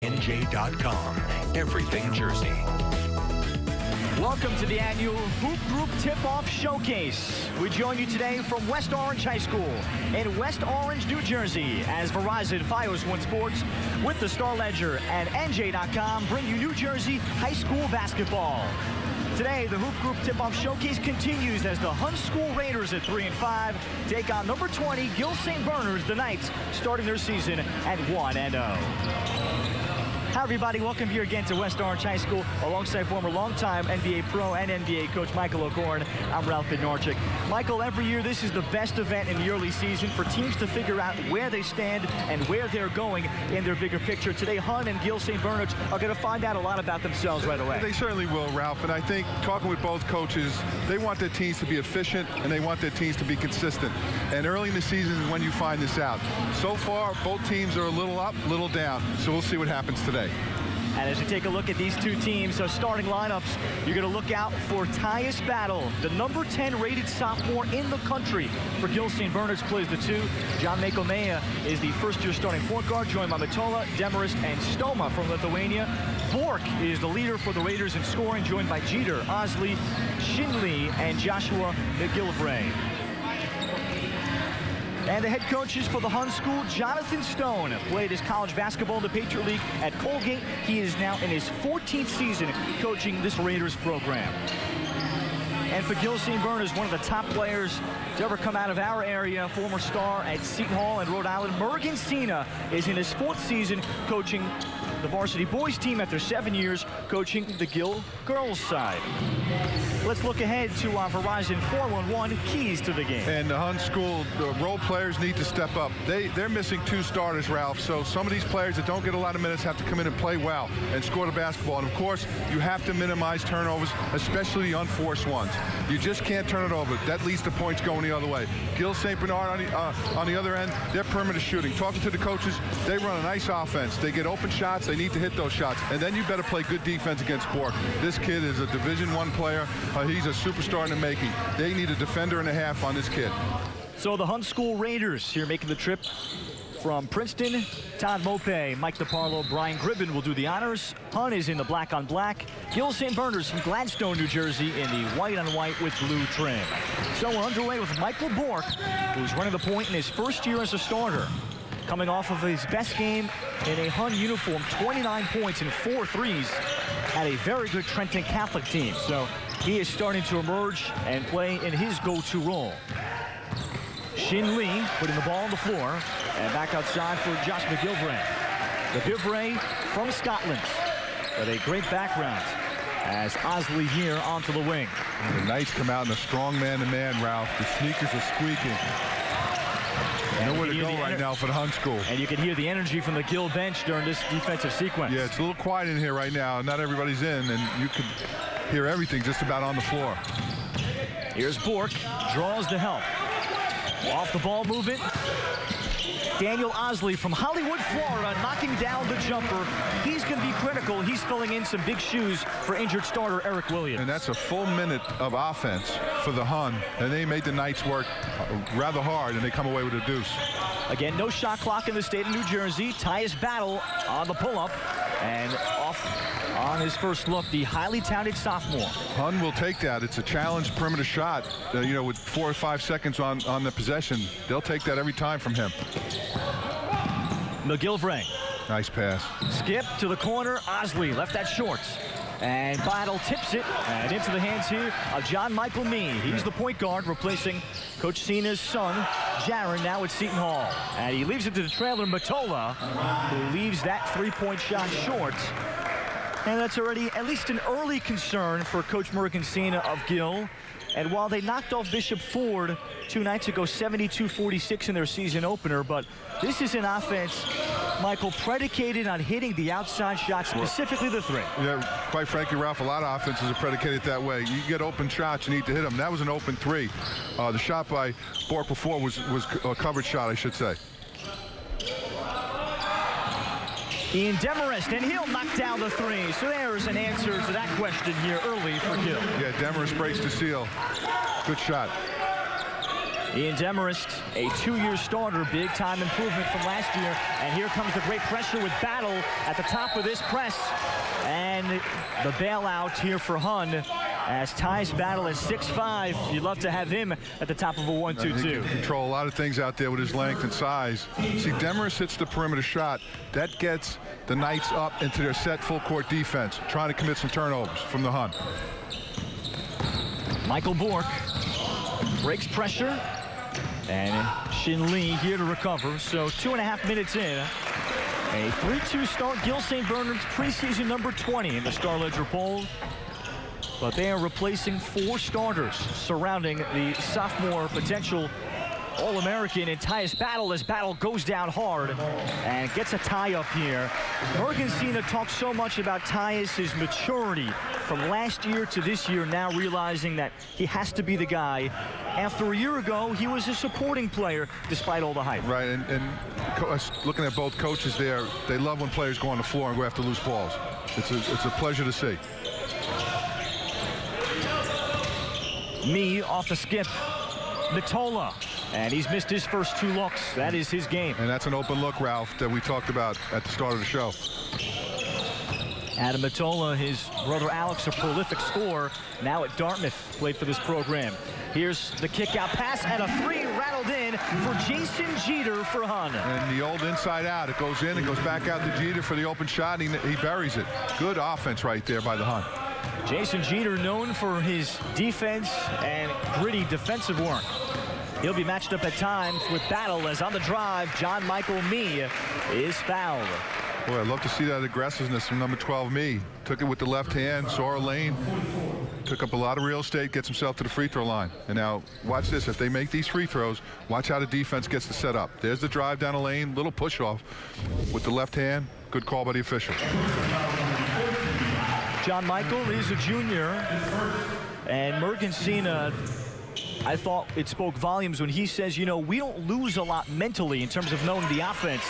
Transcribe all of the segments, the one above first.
NJ.com. Everything Jersey. Welcome to the annual Hoop Group Tip-Off Showcase. We join you today from West Orange High School in West Orange, New Jersey, as Verizon, Fios One Sports, with the Star Ledger and NJ.com bring you New Jersey high school basketball. Today, the Hoop Group Tip-Off Showcase continues as the Hun School Raiders at 3-5 take on number 20 Gill St. Bernard's, the Knights, starting their season at 1-0. Hi, everybody. Welcome here again to West Orange High School alongside former longtime NBA pro and NBA coach Michael O'Gorn. I'm Ralph Bednarczyk. Michael, every year this is the best event in the early season for teams to figure out where they stand and where they're going in their bigger picture. Today, Hun and Gill St. Bernard's are going to find out a lot about themselves right away. They certainly will, Ralph. And I think talking with both coaches, they want their teams to be efficient and they want their teams to be consistent. And early in the season is when you find this out. So far, both teams are a little up, a little down. So we'll see what happens today. And as you take a look at these two teams, so starting lineups, you're going to look out for Tyus Battle, the number 10 rated sophomore in the country for Gill St. Bernard's, plays the 2. John Mekomea is the first-year starting point guard, joined by Matola, Demarest, and Stoma from Lithuania. Bork is the leader for the Raiders in scoring, joined by Jeter, Osley, Shinley, and Joshua McGillivray. And the head coaches for the Hun School, Jonathan Stone, played his college basketball in the Patriot League at Colgate. He is now in his 14th season coaching this Raiders program. And for Gill St. Bernard's, one of the top players to ever come out of our area, former star at Seton Hall and Rhode Island, Mergen Cena, is in his 4th season coaching the varsity boys team after 7 years coaching the Gill girls side. Let's look ahead to our Verizon 411 keys to the game. And the Hun School, the role players need to step up. They're missing 2 starters, Ralph. So some of these players that don't get a lot of minutes have to come in and play well and score the basketball. And of course, you have to minimize turnovers, especially the unforced ones. You just can't turn it over. That leads to points going the other way. Gill St. Bernard on the other end, they're perimeter shooting. Talking to the coaches, they run a nice offense. They get open shots. They need to hit those shots. And then you better play good defense against Bork. This kid is a Division I player. He's a superstar in the making. They need a defender and a half on this kid. So the Hun School Raiders here making the trip from Princeton. Todd Mope, Mike DeParlo, Brian Gribben will do the honors. Hun is in the black on black. Gill St. Bernard's from Gladstone, New Jersey in the white on white with blue trim. So we're underway with Michael Bork, who's running the point in his first year as a starter. Coming off of his best game in a Hun uniform, 29 points and 4 threes at a very good Trenton Catholic team. So he is starting to emerge and play in his go-to role. Shin Lee putting the ball on the floor and back outside for Josh McGillivray. McGillivray from Scotland with a great background as Osley here onto the wing. And the Knights come out in a strong man-to-man, Ralph. The sneakers are squeaking. Nowhere to go right now for the Hun School. And you can hear the energy from the Gill bench during this defensive sequence. Yeah, it's a little quiet in here right now. Not everybody's in, and you can hear everything just about on the floor. Here's Bork, draws the help. Off the ball movement. Daniel Osley from Hollywood, Florida, knocking down the jumper. He's going to be critical. He's filling in some big shoes for injured starter Eric Williams. And that's a full minute of offense for the Hun, and they made the Knights work rather hard, and they come away with a deuce. Again, no shot clock in the state of New Jersey. Tyus Battle on the pull-up, and off on his first look, the highly touted sophomore. Hun will take that. It's a challenge perimeter shot, you know, with 4 or 5 seconds on the possession. They'll take that every time from him. McGillivray. Nice pass. Skip to the corner. Osley left that short. And Battle tips it and into the hands here of John Michael Mee. He's the point guard replacing Coach Cena's son, Jaron, now at Seton Hall. And he leaves it to the trailer, Matola, who leaves that three-point shot short. And that's already at least an early concern for Coach Mergen Cena of Gill. And while they knocked off Bishop Ford 2 nights ago, 72-46 in their season opener, but this is an offense, Michael, predicated on hitting the outside shot, specifically the 3. Yeah, quite frankly, Ralph, a lot of offenses are predicated that way. You get open shots, you need to hit them. That was an open 3. The shot by Bork before was a covered shot, I should say. Ian Demarest, and he'll knock down the 3. So there's an answer to that question here early for Gill. Yeah, Demarest breaks the seal. Good shot. Ian Demarest, a 2-year starter, big-time improvement from last year. And here comes the great pressure with Battle at the top of this press. And the bailout here for Hun as Tyus Battle is 6'5". You'd love to have him at the top of a 1-2-2. He can control a lot of things out there with his length and size. See, Demarest hits the perimeter shot. That gets the Knights up into their set full-court defense, trying to commit some turnovers from the Hun. Michael Bork breaks pressure. And Shin Lee here to recover. So 2.5 minutes in. A 3-2 start. Gil St. Bernard's preseason number 20 in the Star Ledger poll. But they are replacing 4 starters surrounding the sophomore potential All-American in Tyus Battle as Battle goes down hard and gets a tie up here. Mergensina talked so much about Tyus' maturity from last year to this year, now realizing that he has to be the guy. After a year ago, he was a supporting player despite all the hype. Right, and looking at both coaches there, they love when players go on the floor and go after loose balls. It's a pleasure to see. Off the skip. Matola. And he's missed his first 2 looks. That is his game. And that's an open look, Ralph, that we talked about at the start of the show. Adam Matola, his brother Alex, a prolific scorer, now at Dartmouth, played for this program. Here's the kick out pass and a 3 rattled in for Jason Jeter for Hun. And the old inside out, it goes in and goes back out to Jeter for the open shot, and he buries it. Good offense right there by the Hun. Jason Jeter, known for his defense and gritty defensive work. He'll be matched up at times with Battle as on the drive, John Michael Mee is fouled. Boy, I'd love to see that aggressiveness from number 12, Mee. Took it with the left hand, saw a lane, took up a lot of real estate, gets himself to the free throw line. And now, watch this. If they make these free throws, watch how the defense gets the set up. There's the drive down the lane, little push off with the left hand. Good call by the official. John Michael is a junior, and Mergensina, I thought it spoke volumes when he says, you know, we don't lose a lot mentally in terms of knowing the offense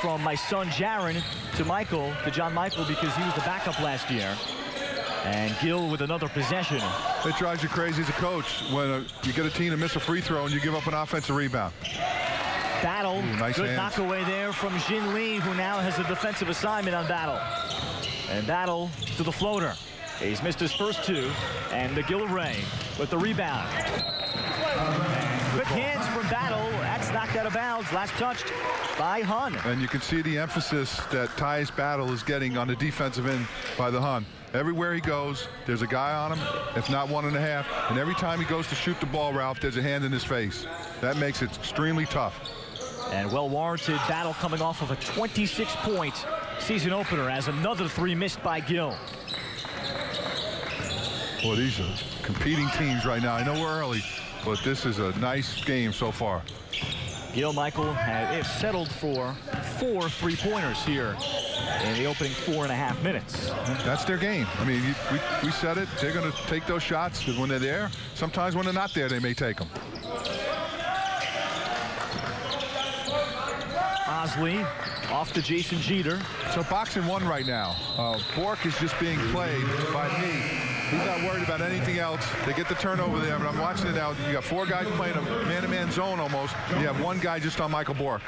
from my son Jaron to John Michael, because he was the backup last year. And Gil with another possession. It drives you crazy as a coach when you get a team to miss a free throw and you give up an offensive rebound. Battle, nice good hands. knockaway there from Jin Lee, who now has a defensive assignment on Battle. And Battle to the floater. He's missed his first 2, and McGillivray with the rebound. Quick hands from Battle. That's knocked out of bounds. Last touched by Hun. And you can see the emphasis that Tyus Battle is getting on the defensive end by the Hun. Everywhere he goes, there's a guy on him, if not 1.5. And every time he goes to shoot the ball, Ralph, there's a hand in his face. That makes it extremely tough. And well-warranted Battle coming off of a 26-point season opener as another 3 missed by Gil. Boy, these are competing teams right now. I know we're early, but this is a nice game so far. Gil Michael has settled for 4 3-pointers here in the opening 4.5 minutes. That's their game. I mean, we said it. They're going to take those shots because when they're there, sometimes when they're not there, they may take them. Osley off to Jason Jeter. So boxing 1 right now. Bork is just being played by Mee. He's not worried about anything else. They get the turnover there, but I'm watching it now. You got 4 guys playing a man-to-man zone almost. You have 1 guy just on Michael Bork.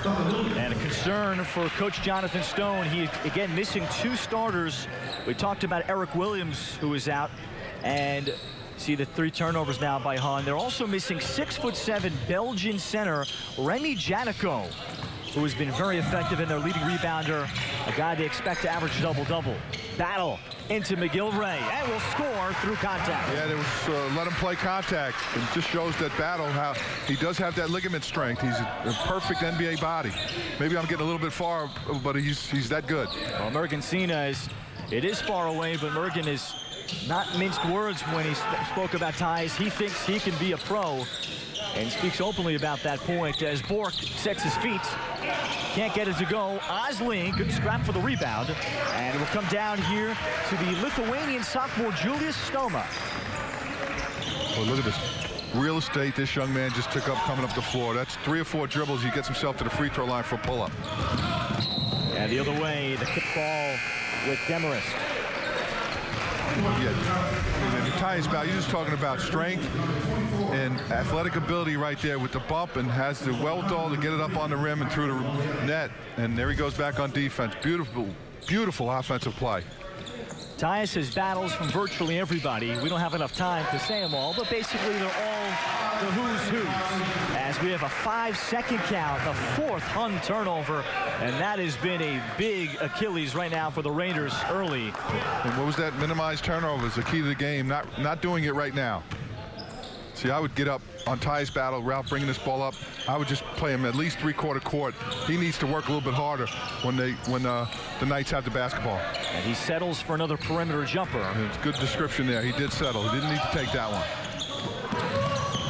And a concern for Coach Jonathan Stone. He, again, missing 2 starters. We talked about Eric Williams, who is out. And see the 3 turnovers now by Hun. They're also missing 6'7" Belgian center Remy Janico, who has been very effective in their leading rebounder, a guy they expect to average double-double. Battle into McGillivray, and will score through contact. Yeah, there was let him play contact. It just shows that Battle, how he does have that ligament strength. He's a perfect NBA body. Maybe I'm getting a little bit far, but he's that good. Well, Mergensina it is far away, but Mergen is not minced words when he spoke about Tyus. He thinks he can be a pro and speaks openly about that point as Bork sets his feet. Can't get it to go. Osley, good scrap for the rebound. And it will come down here to the Lithuanian sophomore Julius Stoma. Well, look at this real estate this young man just took up coming up the floor. That's 3 or 4 dribbles. He gets himself to the free throw line for a pull-up. And the other way, the kick ball with Demarest. Yeah, Tyus Battle, you're just talking about strength and athletic ability right there with the bump, and has the wherewithal to get it up on the rim and through the net. And there he goes back on defense. Beautiful, beautiful offensive play. Tyus has battles from virtually everybody. We don't have enough time to say them all, but basically they're all the who's who. As we have a 5-second count, the 4th Hun turnover, and that has been a big Achilles right now for the Raiders early. And what was that? Minimized turnover is the key to the game. Not doing it right now. See, I would get up on Tyus Battle, Ralph bringing this ball up. I would just play him at least 3/4 court. He needs to work a little bit harder when the Knights have the basketball. And he settles for another perimeter jumper. And it's good description there. He did settle. He didn't need to take that one.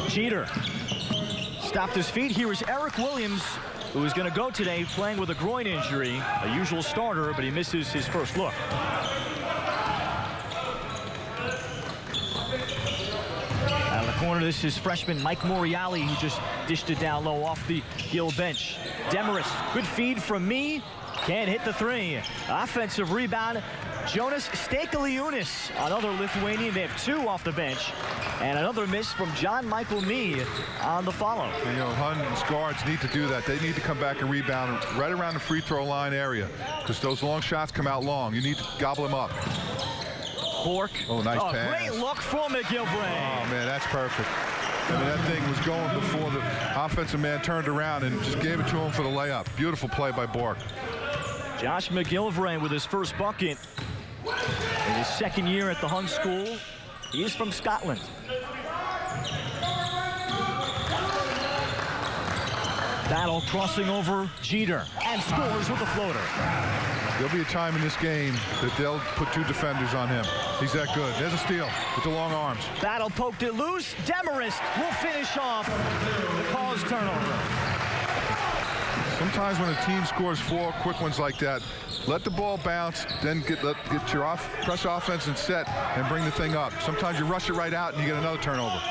Jeter stopped his feet. Here is Eric Williams, who is going to go today playing with a groin injury. A usual starter, but he misses his first look. Corner, this is freshman Mike Moriali, who just dished it down low off the Gill bench. Demarest, good feed from me, can't hit the 3. Offensive rebound, Jonas Stakaliunas, another Lithuanian. They have 2 off the bench, and another miss from John Michael Mee on the follow. You know, Hun's guards need to do that. They need to come back and rebound right around the free throw line area, because those long shots come out long. You need to gobble them up. Bork. Oh, nice pass. Great look from McGilvray. Oh, man, that's perfect. I mean, that thing was going before the offensive man turned around and just gave it to him for the layup. Beautiful play by Bork. Josh McGilvray with his first bucket in his 2nd year at the Hun School. He is from Scotland. Battle crossing over Jeter and scores with a floater. There'll be a time in this game that they'll put 2 defenders on him. He's that good. There's a steal with the long arms. Battle poked it loose. Demarest will finish off the caused turnover. Sometimes when a team scores 4 quick ones like that, let the ball bounce, then get your press offense and set and bring the thing up. Sometimes you rush it right out and you get another turnover.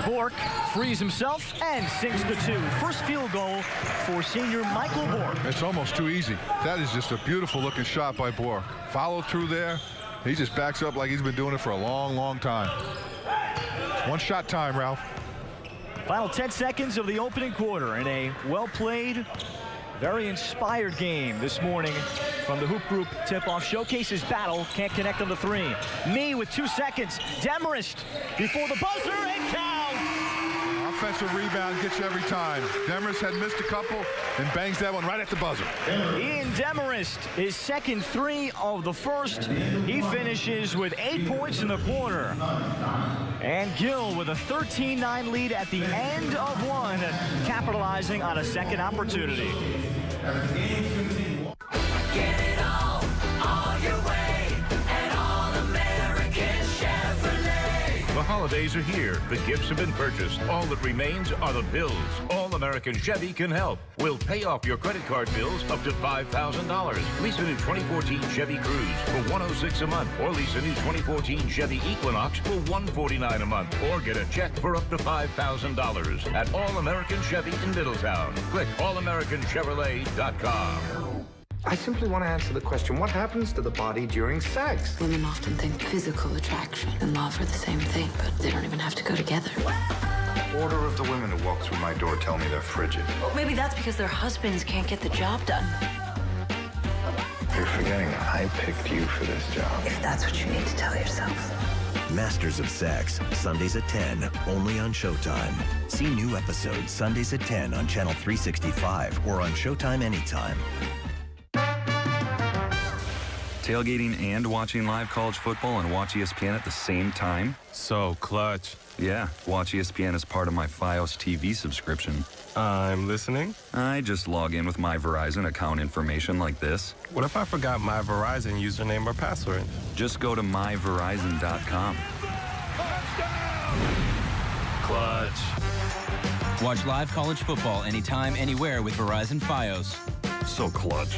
Bork frees himself and sinks the 2. First field goal for senior Michael Bork. It's almost too easy. That is just a beautiful looking shot by Bork. Follow through there. He just backs up like he's been doing it for a long, long time. It's 1 shot time, Ralph. Final 10 seconds of the opening quarter in a well-played, very inspired game this morning from the Hoop Group tip-off. Showcases Battle, can't connect on the 3. Mee with 2 seconds. Demarest before the buzzer, and counts! Offensive rebound gets you every time. Demarest had missed a couple and bangs that one right at the buzzer. Ian Demarest, his 2nd 3 of the first. He finishes with 8 points in the quarter. And Gill with a 13-9 lead at the end of 1, capitalizing on a second opportunity. Get it all your way, and All-American Chevrolet. The holidays are here. The gifts have been purchased. All that remains are the bills. All-American Chevy can help. We'll pay off your credit card bills up to $5,000. Lease a new 2014 Chevy Cruze for $106 a month, or lease a new 2014 Chevy Equinox for $149 a month, or get a check for up to $5,000 at All-American Chevy in Middletown. Click allamericanchevrolet.com. I simply want to answer the question, what happens to the body during sex? Women often think physical attraction and love are the same thing, but they don't even have to go together. Order of the women who walk through my door tell me they're frigid. Well, maybe that's because their husbands can't get the job done. You're forgetting I picked you for this job. If that's what you need to tell yourself. Masters of Sex, Sundays at 10, only on Showtime. See new episodes Sundays at 10 on Channel 365 or on Showtime anytime. Tailgating and watching live college football and Watch ESPN at the same time? So clutch. Yeah, Watch ESPN is part of my Fios TV subscription. I'm listening. I just log in with my Verizon account information like this. What if I forgot my Verizon username or password? Just go to myverizon.com. Clutch. Watch live college football anytime, anywhere with Verizon Fios. So clutch.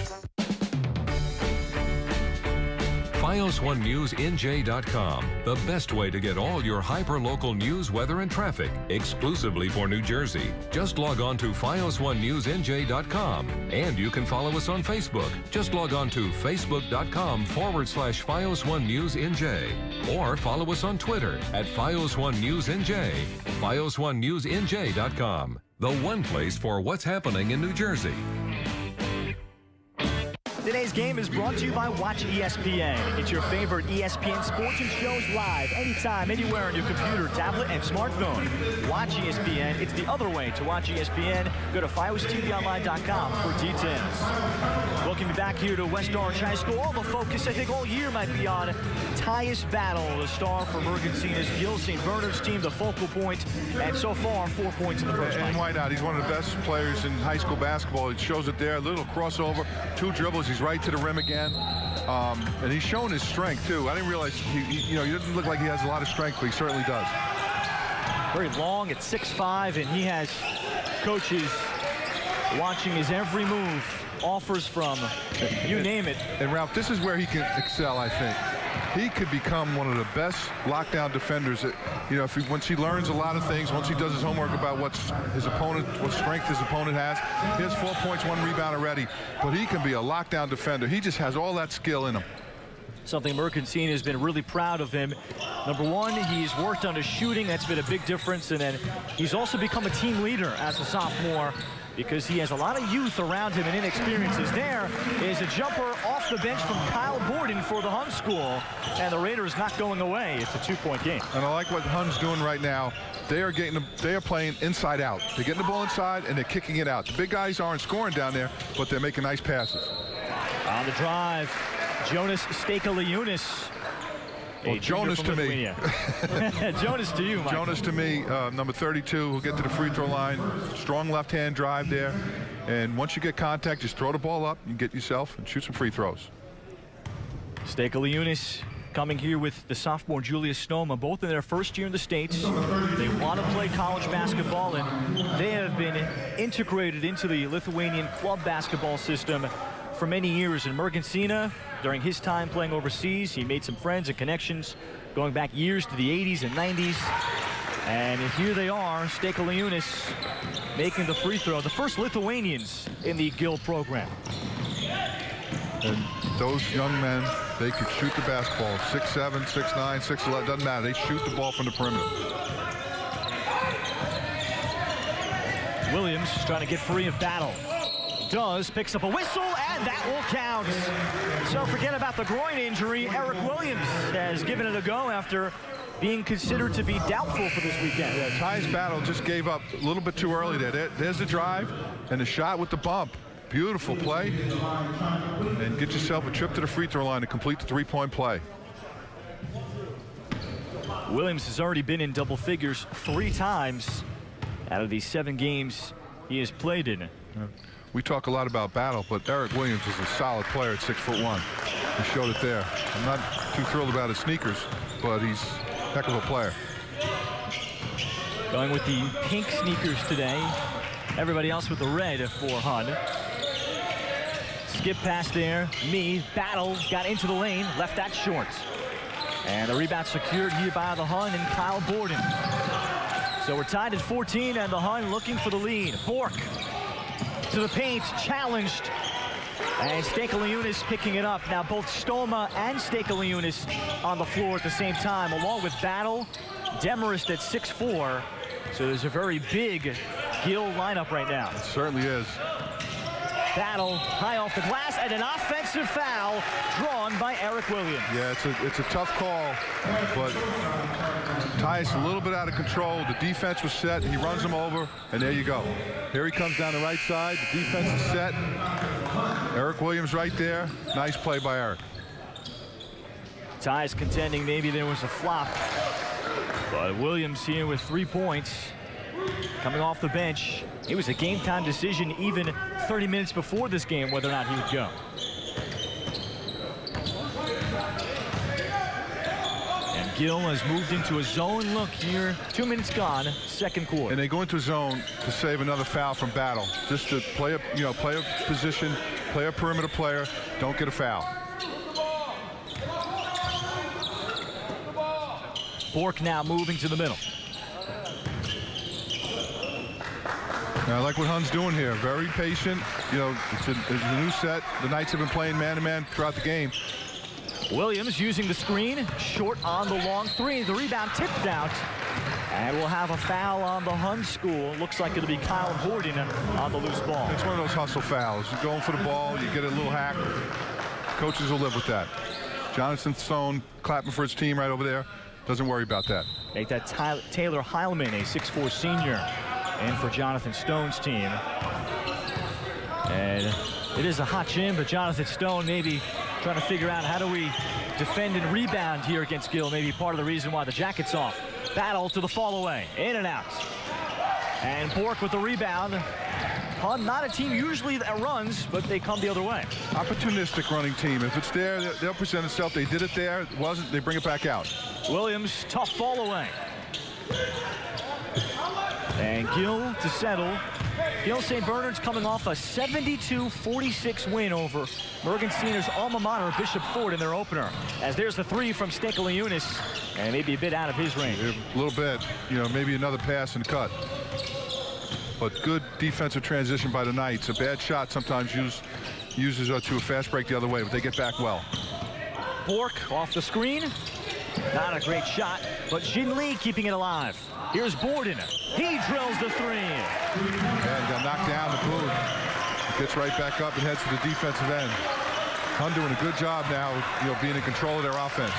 FiosOneNewsNJ.com, the best way to get all your hyper-local news, weather, and traffic exclusively for New Jersey. Just log on to FiosOneNewsNJ.com, and you can follow us on Facebook. Just log on to Facebook.com/FiosOneNewsNJ, or follow us on Twitter at FiosOneNewsNJ. FiosOneNewsNJ.com, the one place for what's happening in New Jersey. Today's game is brought to you by Watch ESPN. Get your favorite ESPN sports and shows live anytime, anywhere on your computer, tablet, and smartphone. Watch ESPN. It's the other way to watch ESPN. Go to FiosTVOnline.com for details. Welcome you back here to West Orange High School. All the focus, I think, all year might be on Tyus Battle, the star for Mergentina's Gill St. Bernard's team, the focal point, and so far 4 points in the first And why not? He's one of the best players in high school basketball. It shows it there. A little crossover, 2 dribbles. He's right to the rim again, and he's showing his strength too. I didn't realize he doesn't look like he has a lot of strength, but he certainly does. Very long at 6'5", and he has coaches watching his every move. Offers from you name it. And Ralph, this is where he can excel, I think. He could become one of the best lockdown defenders. That, once he learns a lot of things, once he does his homework about what strength his opponent has. He has 4 points, 1 rebound already, but he can be a lockdown defender. He just has all that skill in him. Something Mergentine has been really proud of him. Number one, he's worked on his shooting. That's been a big difference. And then he's also become a team leader as a sophomore, because he has a lot of youth around him and inexperiences. There is a jumper off the bench from Kyle Borden for the Hun School, and the Raiders not going away. It's a 2-point game. And I like what Hun's doing right now. They are playing inside out. They're getting the ball inside and they're kicking it out. The big guys aren't scoring down there, but they're making nice passes. On the drive, Jonas Stakaliunas. Well, Jonas to me. Jonas to you, Mike. Jonas to me, number 32, who'll get to the free throw line. Strong left-hand drive there. And once you get contact, just throw the ball up and get yourself and shoot some free throws. Stakaliunas coming here with the sophomore Julius Stoma, both in their first year in the States. They want to play college basketball, and they have been integrated into the Lithuanian club basketball system for many years. In Mergentsina, during his time playing overseas, he made some friends and connections going back years to the 80s and 90s. And here they are, Stakaliunas making the free throw, the first Lithuanians in the Gill program. And those young men, they could shoot the basketball. 6'7", 6'9", 6'11", doesn't matter. They shoot the ball from the perimeter. Williams trying to get free of Battle. Picks up a whistle, and that will count. So forget about the groin injury. Eric Williams has given it a go after being considered to be doubtful for this weekend. Yeah, Tyus Battle just gave up a little bit too early there. There's the drive and the shot with the bump. Beautiful play. And get yourself a trip to the free throw line to complete the 3-point play. Williams has already been in double figures 3 times out of these 7 games he has played in. We talk a lot about Battle, but Eric Williams is a solid player at 6'1". He showed it there. I'm not too thrilled about his sneakers, but he's a heck of a player. Going with the pink sneakers today. Everybody else with the red for Hun. Skip pass there. Battle got into the lane, left that short. And the rebound secured here by the Hun and Kyle Borden. So we're tied at 14, and the Hun looking for the lead. Bork to the paint, challenged. And Stakaliunas picking it up. Now both Stoma and Stakaliunas on the floor at the same time, along with Battle, Demarest at 6'4". So there's a very big Gill lineup right now. It certainly is. Battle high off the glass, and an offensive foul drawn by Eric Williams. Yeah, it's a tough call, but Tyus a little bit out of control. The defense was set. He runs him over, and there you go. Here he comes down the right side. The defense is set. Eric Williams right there. Nice play by Eric. Tyus contending maybe there was a flop, but Williams here with 3 points. Coming off the bench. It was a game-time decision even 30 minutes before this game whether or not he would go. And Gill has moved into a zone look here. 2 minutes gone, second quarter. And they go into a zone to save another foul from Battle. Just to play a position, play a perimeter player, don't get a foul. Bork now moving to the middle. Now, I like what Hunn's doing here. Very patient. You know, it's a new set. The Knights have been playing man-to-man throughout the game. Williams using the screen, short on the long three. The rebound tipped out. And we'll have a foul on the Hun school. Looks like it'll be Kyle Borden on the loose ball. It's one of those hustle fouls. You're going for the ball, you get a little hack. Coaches will live with that. Jonathan Stone clapping for his team right over there. Doesn't worry about that. Make that Taylor Heilman, a 6'4" senior, in for Jonathan Stone's team. And it is a hot gym, but Jonathan Stone maybe trying to figure out how do we defend and rebound here against Gill. Maybe part of the reason why the jacket's off. Battle to the fall away, in and out. And Bork with the rebound. Hun, not a team usually that runs, but they come the other way. Opportunistic running team. If it's there, they'll present itself. They did it there. It wasn't, they bring it back out. Williams, tough fall away. And Gill to settle. Gill St. Bernard's coming off a 72-46 win over Morgan Senior's alma mater, Bishop Ford, in their opener. As there's the three from Stankeleunis, and maybe a bit out of his range. A little bit, you know, maybe another pass and cut. But good defensive transition by the Knights. A bad shot sometimes uses to a fast break the other way, but they get back well. Bork off the screen. Not a great shot, but Jin Lee keeping it alive. Here's Borden. He drills the three. And got knocked down the boot. Gets right back up and heads to the defensive end. Hun doing a good job now, you know, being in control of their offense.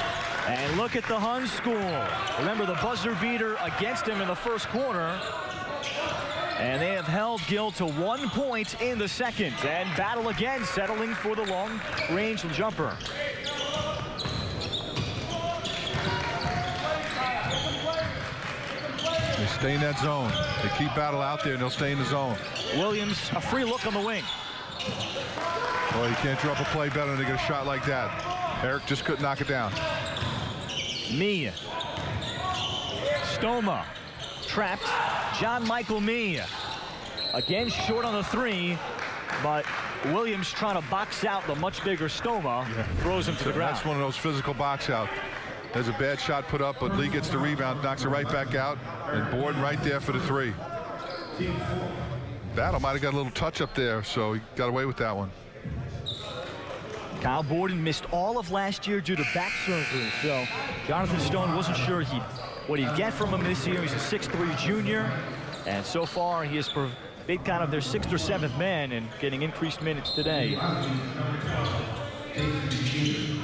And look at the Hun school. Remember the buzzer beater against him in the first quarter. And they have held Gill to 1 point in the second. And battle again, settling for the long-range jumper. They stay in that zone. They keep battle out there, and they'll stay in the zone. Williams, a free look on the wing. Well, you can't drop a play better than to get a shot like that. Eric just couldn't knock it down. Mee. Stoma. Trapped. John Michael Mee. Again, short on the three, but Williams trying to box out the much bigger Stoma. Yeah. Throws him to the ground. That's one of those physical box out. There's a bad shot put up, but Lee gets the rebound, knocks it right back out, and Borden right there for the three. Battle might have got a little touch up there, so he got away with that one. Kyle Borden missed all of last year due to back surgery, so Jonathan Stone wasn't sure what he'd get from him this year. He's a 6'3" junior, and so far he has been kind of their 6th or 7th man and getting increased minutes today.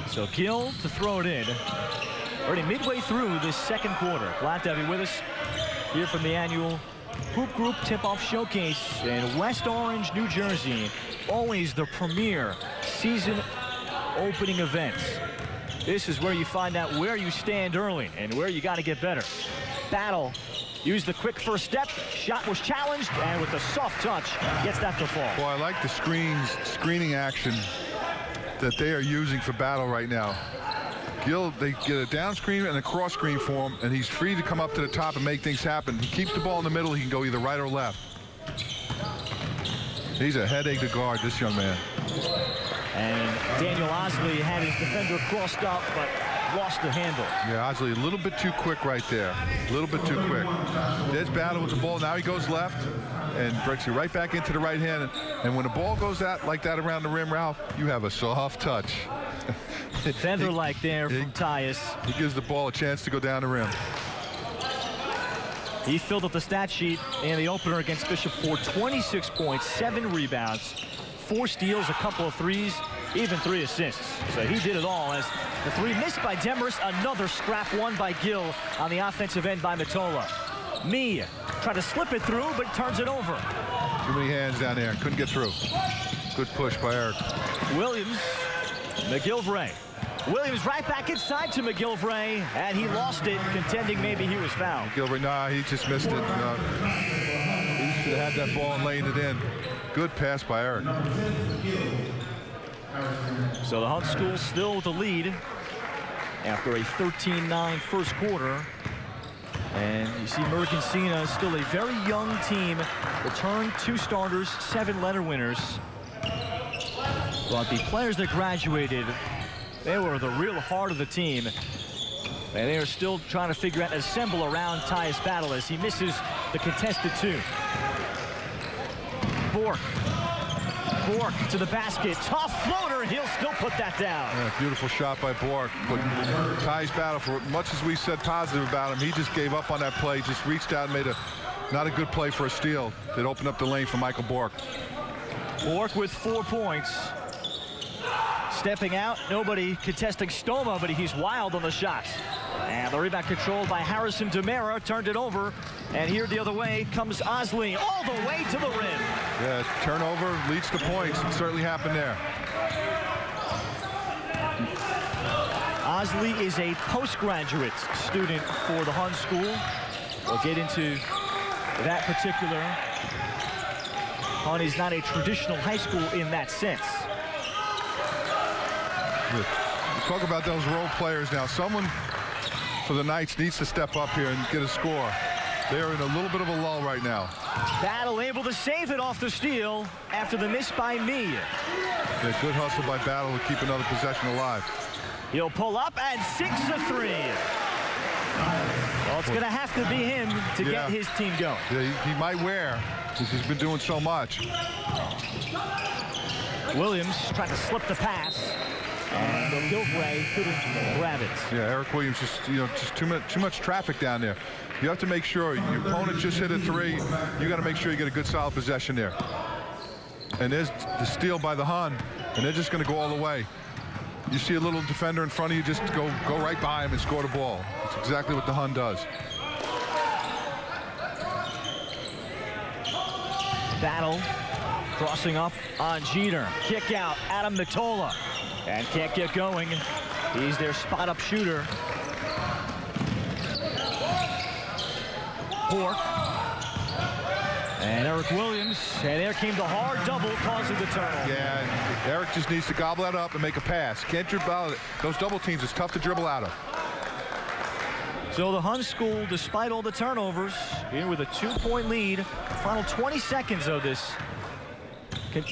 So Gill to throw it in. Already midway through this second quarter. Glad to have you with us here from the annual Hoop Group Tip-Off Showcase in West Orange, New Jersey. Always the premier season opening events. This is where you find out where you stand early and where you got to get better. Battle used the quick first step. Shot was challenged, and with a soft touch, gets that to fall. Well, I like the screening action that they are using for Battle right now. Gill, they get a down screen and a cross screen for him, and he's free to come up to the top and make things happen. He keeps the ball in the middle. He can go either right or left. He's a headache to guard, this young man. And Daniel Osley had his defender crossed up, but lost the handle. Yeah, Osley a little bit too quick right there. A little bit too quick. There's Battle with the ball. Now he goes left and breaks it right back into the right hand. And when the ball goes out like that around the rim, Ralph, you have a soft touch. Feather-like there from Tyus. He gives the ball a chance to go down the rim. He filled up the stat sheet in the opener against Bishop Ford. 26 points, 7 rebounds, 4 steals, a couple of threes, even 3 assists. So he did it all as the three missed by Demarest. Another scrap one by Gill on the offensive end by Matola. Mee tried to slip it through, but turns it over. Too many hands down there. Couldn't get through. Good push by Eric. Williams, McGilvray. Williams right back inside to McGilvray, and he lost it, contending maybe he was fouled. McGilvray, nah, he just missed it. He should have had that ball and laying it in. Good pass by Eric. So the Hun School still with the lead after a 13-9 first quarter. And you see Merkin Sena still a very young team. Returned 2 starters, 7 letter winners. But the players that graduated, they were the real heart of the team. And they are still trying to figure out and assemble around Tyus Battle as he misses the contested 2. Bork to the basket. Tough floater. He'll still put that down. Yeah, beautiful shot by Bork. But Tyus Battle, for much as we said positive about him, he just gave up on that play, just reached out and made not a good play for a steal that opened up the lane for Michael Bork. Bork with 4 points. Stepping out, nobody contesting Stoma, but he's wild on the shot. And the rebound controlled by Harrison DeMera, turned it over. And here the other way comes Osley all the way to the rim. Yeah, turnover leads to points. It certainly happened there. Osley is a postgraduate student for the Hun School. We'll get into that particular. Hun is not a traditional high school in that sense. Talk about those role players now. Someone for the Knights needs to step up here and get a score. They're in a little bit of a lull right now. Battle able to save it off the steal after the miss by me. Yeah, good hustle by Battle to keep another possession alive. He'll pull up and 6 a 3. Well, it's going to have to be him to get his team going. Yeah, he might wear because he's been doing so much. Williams trying to slip the pass. And McGilvray couldn't grab it. Yeah, Eric Williams just too much traffic down there. You have to make sure your opponent just hit a 3. You got to make sure you get a good solid possession there. And there's the steal by the Hun, and they're just going to go all the way. You see a little defender in front of you, just go right by him and score the ball. That's exactly what the Hun does. Battle crossing up on Jeter. Kick out, Adam Matola. And can't get going. He's their spot-up shooter. Bork. And Eric Williams. And there came the hard double, causing the turnover. Yeah, Eric just needs to gobble that up and make a pass. Can't dribble out of it. Those double teams, it's tough to dribble out of. So the Hun School, despite all the turnovers, here with a 2-point lead. Final 20 seconds of this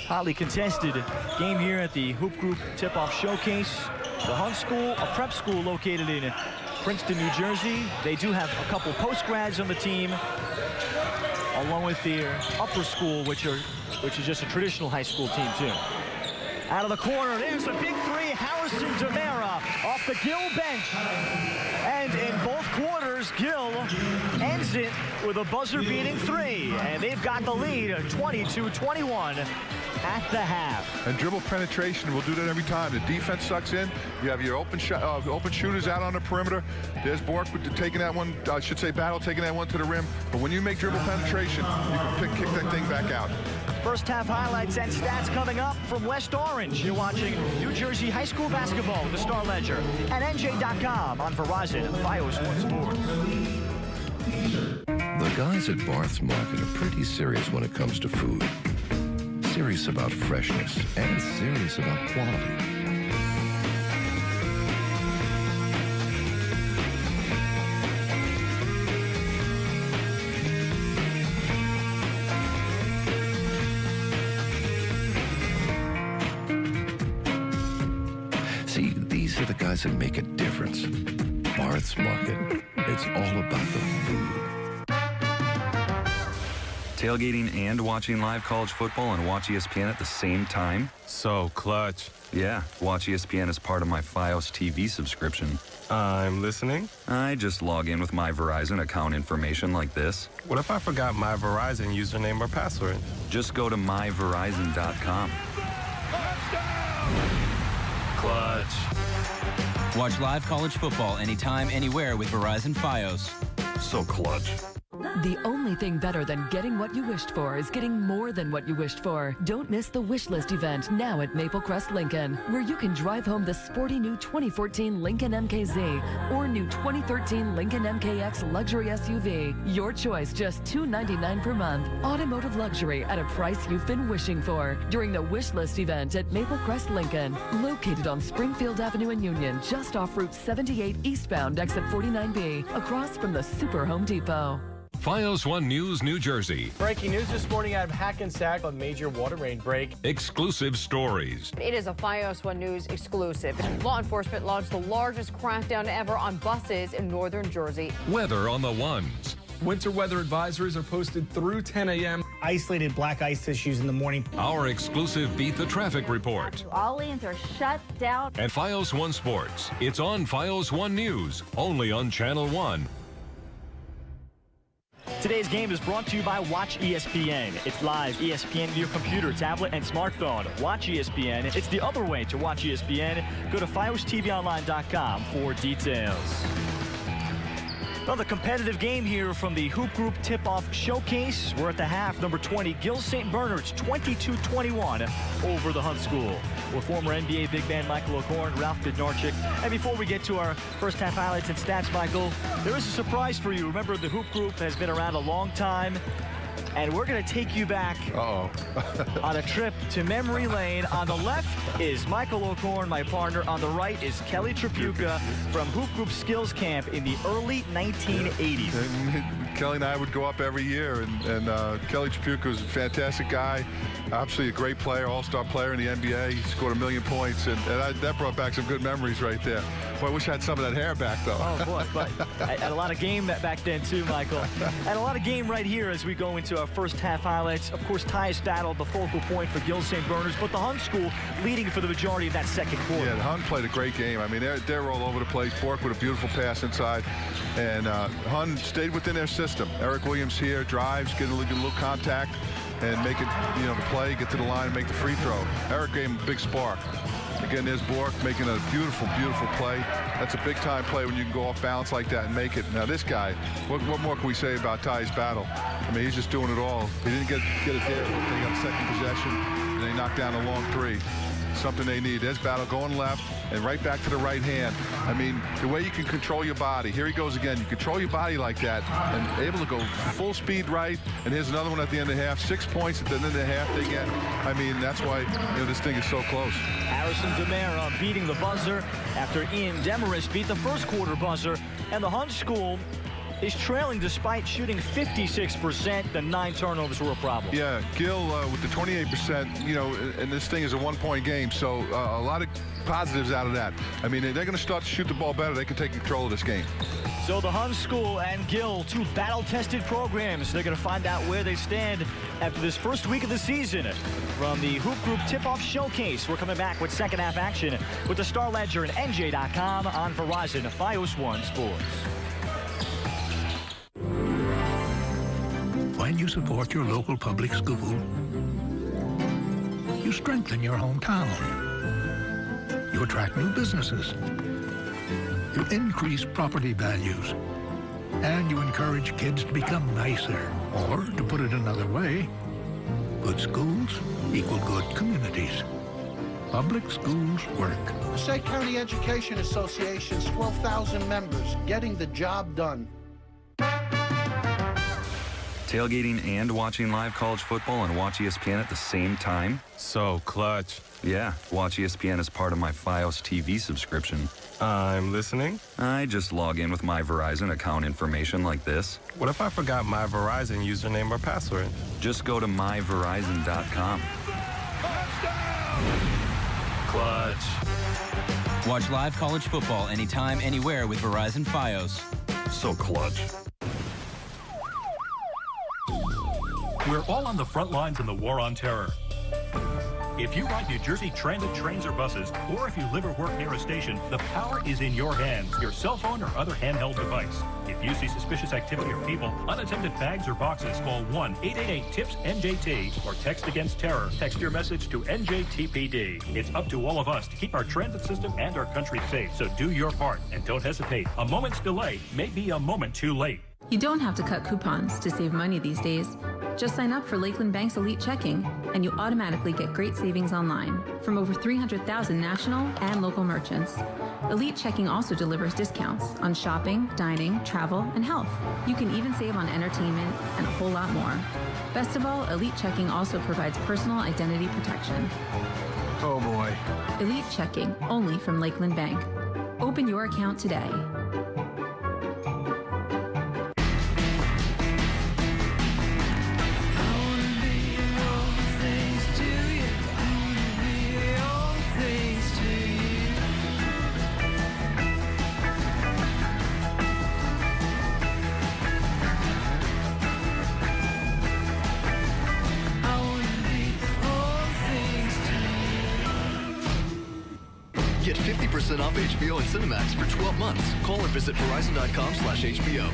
hotly contested game here at the Hoop Group Tip-Off Showcase. The Hun School, a prep school located in Princeton, New Jersey. They do have a couple post-grads on the team, along with their upper school, which is just a traditional high school team, too. Out of the corner, there's a big 3, Harrison DeMera off the Gill bench. And in both quarters, Gill ends it with a buzzer-beating 3. And they've got the lead, 22-21 at the half. And dribble penetration will do that every time. The defense sucks in. You have your open shooters out on the perimeter. There's Bork taking that one, I should say Battle taking that one to the rim. But when you make dribble penetration, you can kick that thing back out. First half highlights and stats coming up from West Orange. You're watching New Jersey High School basketball with the Star Ledger at NJ.com on Verizon and Fios One Sports. The guys at Barth's Market are pretty serious when it comes to food. Serious about freshness and serious about quality. See, these are the guys that make a difference. Barth's Market. It's all about the food. Tailgating and watching live college football and Watch ESPN at the same time? So clutch. Yeah, Watch ESPN is part of my Fios TV subscription. I'm listening. I just log in with my Verizon account information like this. What if I forgot my Verizon username or password? Just go to myverizon.com. Clutch. Watch live college football anytime, anywhere with Verizon Fios. So clutch. The only thing better than getting what you wished for is getting more than what you wished for. Don't miss the wish list event now at Maple Crest Lincoln, where you can drive home the sporty new 2014 Lincoln MKZ or new 2013 Lincoln MKX luxury SUV. Your choice, just $299 per month. Automotive luxury at a price you've been wishing for during the wish list event at Maple Crest Lincoln, located on Springfield Avenue in Union, just off Route 78 eastbound, exit 49B, across from the Super Home Depot. Fios One News, New Jersey. Breaking news this morning out of Hackensack, a major water main break. Exclusive stories. It is a Fios One News exclusive. Law enforcement launched the largest crackdown ever on buses in northern Jersey. Weather on the ones. Winter weather advisories are posted through 10 a.m. Isolated black ice issues in the morning. Our exclusive Beat the Traffic report. All lanes are shut down. And Fios One Sports. It's on Fios One News, only on Channel 1. Today's game is brought to you by Watch ESPN. It's live ESPN in your computer, tablet, and smartphone. Watch ESPN. It's the other way to watch ESPN. Go to FiosTVOnline.com for details. Another competitive game here from the Hoop Group Tip-Off Showcase. We're at the half. Number 20, Gil St. Bernard's 22-21 over the Hunt School. With former NBA big man Michael O'Korn, Ralph Bednarczyk. And before we get to our first half highlights and stats, Michael, there is a surprise for you. Remember, the Hoop Group has been around a long time. And we're going to take you back on a trip to memory lane. On the left is Michael O'Korn, my partner. On the right is Kelly Tripucka from Hoop Group Skills Camp in the early 1980s. And Kelly and I would go up every year, and Kelly Tripucka was a fantastic guy, absolutely a great player, all-star player in the NBA. He scored 1 million points, and that brought back some good memories right there. Boy, I wish I had some of that hair back, though. Oh, boy, but I had a lot of game back then, too, Michael. And a lot of game right here as we go into our first half highlights. Of course, Tyus battled the focal point for Gil St. Bernard's, but the Hunt School leading for the majority of that second quarter. Yeah, the Hunt played a great game. I mean, they're all over the place. Bork with a beautiful pass inside. And Hunt stayed within their system. Eric Williams here, drives, getting a little contact, and make it, the play, get to the line, and make the free throw. Eric gave him a big spark. Again, there's Bork making a beautiful, beautiful play. That's a big-time play when you can go off balance like that and make it. Now, this guy, what more can we say about Ty's battle? I mean, he's just doing it all. He didn't get it there. They got a second possession, and they knocked down a long three. Something they need. There's battle going left and right back to the right hand. I mean, the way you can control your body. Here he goes again. You control your body like that and able to go full speed right. And here's another one at the end of the half. 6 points at the end of the half they get. I mean, that's why this thing is so close. Harrison DeMera beating the buzzer after Ian Demarest beat the first quarter buzzer. And the Hunt School is trailing despite shooting 56%. The 9 turnovers were a problem. Yeah, Gil with the 28%, and this thing is a 1-point game, so a lot of positives out of that. I mean, they're going to start to shoot the ball better. They can take control of this game. So the Hunt School and Gil, 2 battle-tested programs. They're going to find out where they stand after this first week of the season. From the Hoop Group Tip-Off Showcase, we're coming back with second half action with the Star Ledger and NJ.com on Verizon Fios One Sports. When you support your local public school, you strengthen your hometown. You attract new businesses. You increase property values. And you encourage kids to become nicer. Or, to put it another way, good schools equal good communities. Public schools work. The Passaic County Education Association's 12,000 members, getting the job done. Tailgating and watching live college football and Watch ESPN at the same time? So clutch. Yeah, Watch ESPN is part of my Fios TV subscription. I'm listening. I just log in with my Verizon account information like this. What if I forgot my Verizon username or password? Just go to myverizon.com. Clutch. Watch live college football anytime, anywhere with Verizon Fios. So clutch. We're all on the front lines in the war on terror. If you ride New Jersey Transit trains or buses, or if you live or work near a station, the power is in your hands, your cell phone or other handheld device. If you see suspicious activity or people, unattended bags or boxes, call 1-888-TIPS-NJT or text against terror. Text your message to NJTPD. It's up to all of us to keep our transit system and our country safe, so do your part and don't hesitate. A moment's delay may be a moment too late. You don't have to cut coupons to save money these days. Just sign up for Lakeland Bank's Elite Checking, and you automatically get great savings online from over 300,000 national and local merchants. Elite Checking also delivers discounts on shopping, dining, travel, and health. You can even save on entertainment and a whole lot more. Best of all, Elite Checking also provides personal identity protection. Oh boy. Elite Checking, only from Lakeland Bank. Open your account today. 20% off HBO and Cinemax for 12 months. Call or visit Verizon.com/HBO.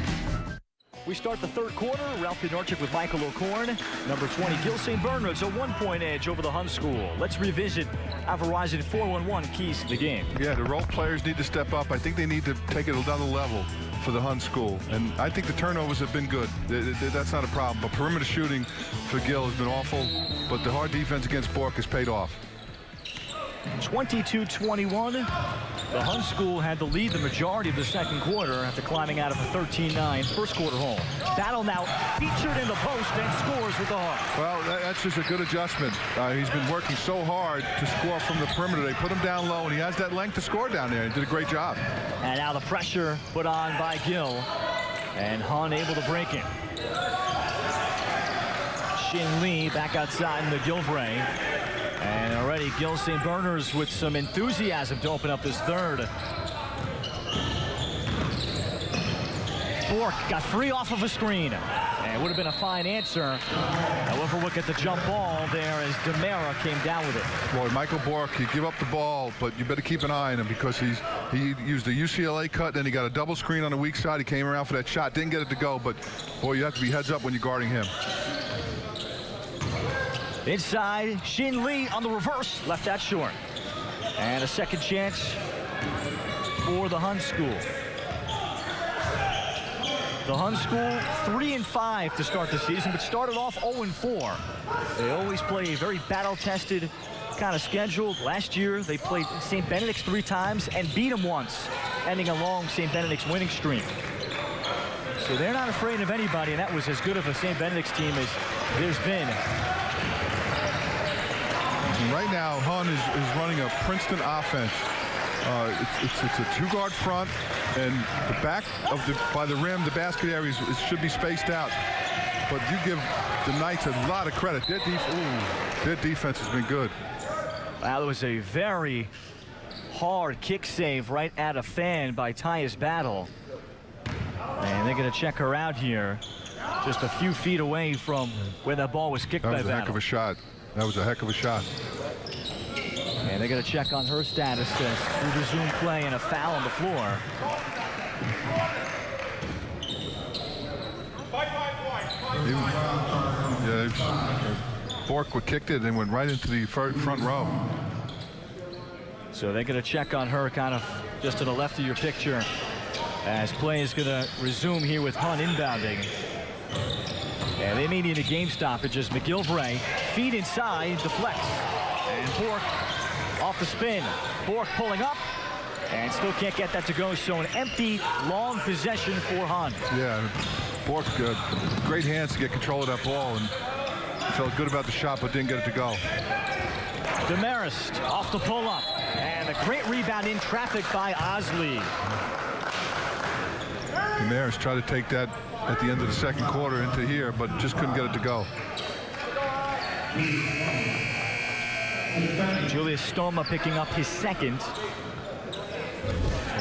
We start the third quarter. Ralph Bednarczyk with Michael O'Korn. Number 20, Gil St. Bernard's a 1-point edge over the Hun School. Let's revisit our Verizon 411 keys to the game. Yeah, the role players need to step up. I think they need to take it another level for the Hun School. And I think the turnovers have been good. That's not a problem. But perimeter shooting for Gil has been awful. But the hard defense against Bork has paid off. 22-21. The Hun School had the lead the majority of the second quarter after climbing out of a 13-9 first quarter hole. Battle now featured in the post and scores with the Hawks. Well, that's just a good adjustment. He's been working so hard to score from the perimeter. They put him down low, and he has that length to score down there. He did a great job. And now the pressure put on by Gil. And Hun able to break it. Shin Lee back outside in the Gilvray. And already Gil St. Bernard's with some enthusiasm to open up this third. Bork got free off of a screen. And it would have been a fine answer. However, look at the jump ball there as DeMera came down with it. Boy, Michael Bork, he give up the ball, but you better keep an eye on him because he used a UCLA cut, then he got a double screen on the weak side. He came around for that shot, didn't get it to go, but boy, you have to be heads up when you're guarding him. Inside, Shin Lee on the reverse, left that short. And a second chance for the Hun School. The Hun School 3-5 to start the season, but started off 0-4. They always play a very battle-tested kind of schedule. Last year, they played St. Benedict's 3 times and beat them once, ending a long St. Benedict's winning streak. So they're not afraid of anybody, and that was as good of a St. Benedict's team as there's been. Right now, Hun is running a Princeton offense. It's a 2-guard front, and the back of by the rim, the basket areas should be spaced out. But you give the Knights a lot of credit. Their defense has been good. Wow, that was a very hard kick save right at a fan by Tyus Battle. And they're going to check her out here, just a few feet away from where that ball was kicked by Battle. That was a heck of a shot. That was a heck of a shot. And they're going to check on her status as we resume play and a foul on the floor. Bork kicked it and went right into the front row. So they're going to check on her kind of just to the left of your picture as play is going to resume here with Hun inbounding. And they may need a game stoppage as McGilvray feed inside, deflects. And Bork off the spin. Bork pulling up and still can't get that to go. So an empty, long possession for Hun. Yeah, Bork, great hands to get control of that ball and felt good about the shot but didn't get it to go. Demarest off the pull-up. And a great rebound in traffic by Osley. Demarest tried to take that at the end of the second quarter into here, but just couldn't get it to go. Julius Stoma picking up his second.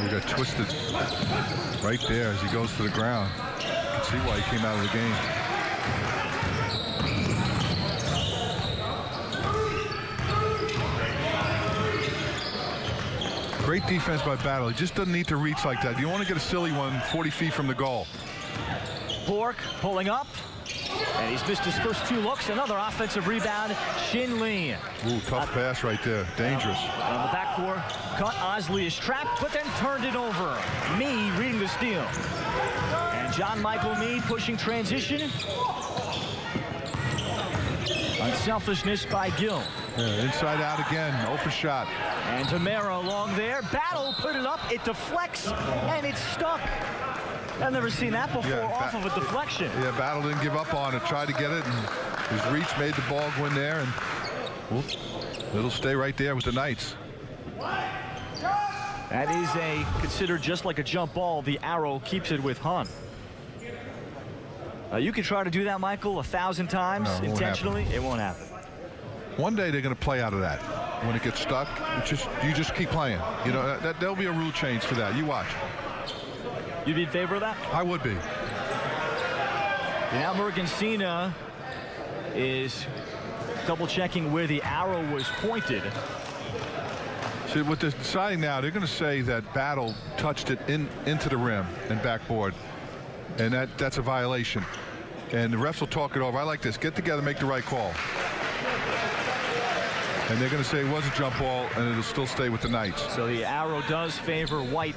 He got twisted right there as he goes to the ground. You can see why he came out of the game. Great defense by Battle. He just doesn't need to reach like that. You want to get a silly one 40 feet from the goal. Bork pulling up. And he's missed his first 2 looks. Another offensive rebound. Shin Lee. Ooh, tough pass right there. Dangerous. On the backcourt, cut. Osley is trapped, but then turned it over. Mee reading the steal. And John Michael Mee pushing transition. Unselfishness by Gil. Yeah, inside out again. Open shot. And DeMera along there. Battle put it up. It deflects, and it's stuck. I've never seen that before off of a deflection. Yeah, Battle didn't give up on it. Tried to get it, and his reach made the ball go in there, and it'll stay right there with the Knights. That is considered just like a jump ball. The arrow keeps it with Hun. You can try to do that, Michael, 1,000 times intentionally. It won't happen. One day they're going to play out of that. When it gets stuck, you just keep playing. You know, there'll be a rule change for that. You watch. You'd be in favor of that? I would be. Now Mergensina is double checking where the arrow was pointed. See, what they're deciding now, they're going to say that Battle touched it into the rim and backboard, and that's a violation. And the refs will talk it over. I like this. Get together, make the right call. And they're going to say it was a jump ball, and it'll still stay with the Knights. So the arrow does favor White,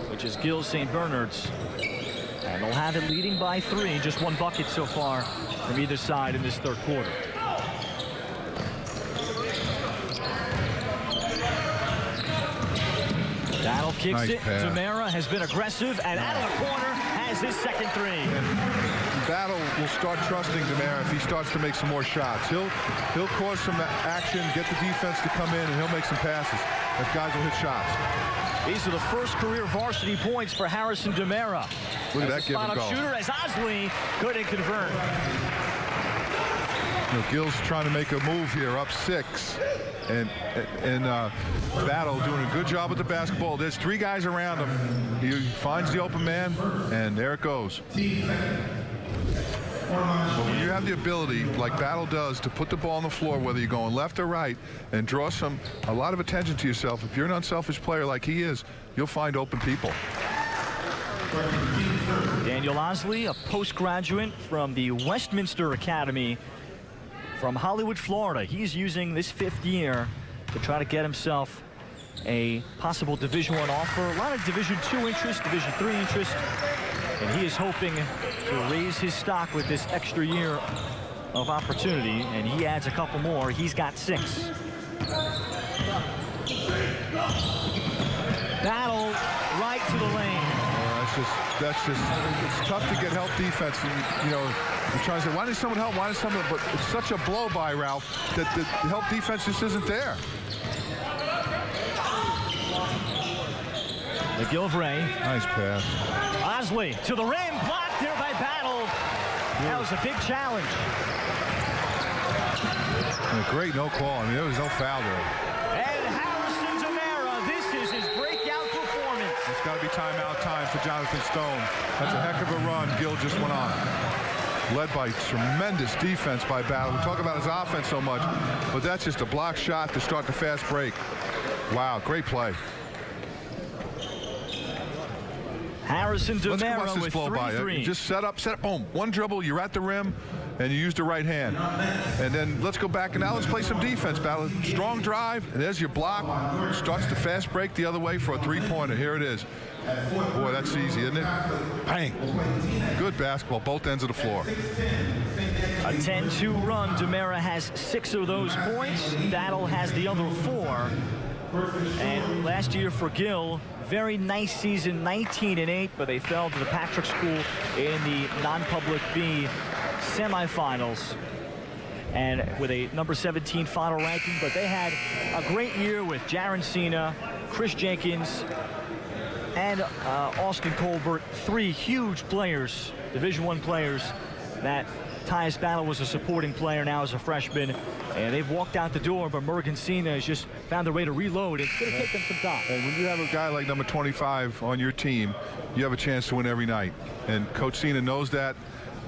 which is Gill St. Bernard's. And they'll have it leading by 3. Just 1 bucket so far from either side in this third quarter. Battle kicks nice it. pass. Demera has been aggressive, and out of the corner has his second 3. And Battle will start trusting Demera if he starts to make some more shots. He'll cause some action, get the defense to come in, and he'll make some passes if guys will hit shots. These are the first career varsity points for Harrison Demera. Look at that give and go. Shooter as Osley couldn't convert. Gill's trying to make a move here, up 6. And Battle doing a good job with the basketball. There's 3 guys around him. He finds the open man, and there it goes. But when you have the ability, like Battle does, to put the ball on the floor, whether you're going left or right, and draw a lot of attention to yourself, if you're an unselfish player like he is, you'll find open people. Daniel Osley, a postgraduate from the Westminster Academy from Hollywood, Florida. He's using this 5th year to try to get himself a possible Division I offer. A lot of Division II interest, Division III interest, and he is hoping to raise his stock with this extra year of opportunity, and he adds a couple more. He's got 6. Battle right to the lane. It's tough to get help defense. And, I'm trying to say, why did someone help? Why did someone? But it's such a blow by Ralph that the help defense just isn't there. McGilvray. Nice pass. Osley to the rim, blocked there by Battle. That was a big challenge. And a great no call. I mean, there was no foul there. And Harrison Demera, this is his breakout performance. It's got to be timeout time for Jonathan Stone. That's a heck of a run Gill just went on. Led by tremendous defense by Battle. We talk about his offense so much, but that's just a block shot to start the fast break. Wow, great play. Harrison Demera with 3 threes. You just set up, boom. One dribble, you're at the rim, and you use the right hand. And then let's go back, and now let's play some defense, Battle. Strong drive, and there's your block. Starts the fast break the other way for a 3-pointer. Here it is. Boy, that's easy, isn't it? Bang. Good basketball, both ends of the floor. A 10-2 run. Demera has 6 of those points. Battle has the other 4. And last year for Gill, very nice season, 19-8, but they fell to the Patrick School in the non-public B semifinals. And with a number 17 final ranking, but they had a great year with Jaron Cena, Chris Jenkins, and Austin Colbert, 3 huge players, Division I players, that Tyus Battle was a supporting player now as a freshman, and they've walked out the door, but Morgan Cena has just found a way to reload. It's going to take them some time. And when you have a guy like number 25 on your team, you have a chance to win every night. And Coach Cena knows that.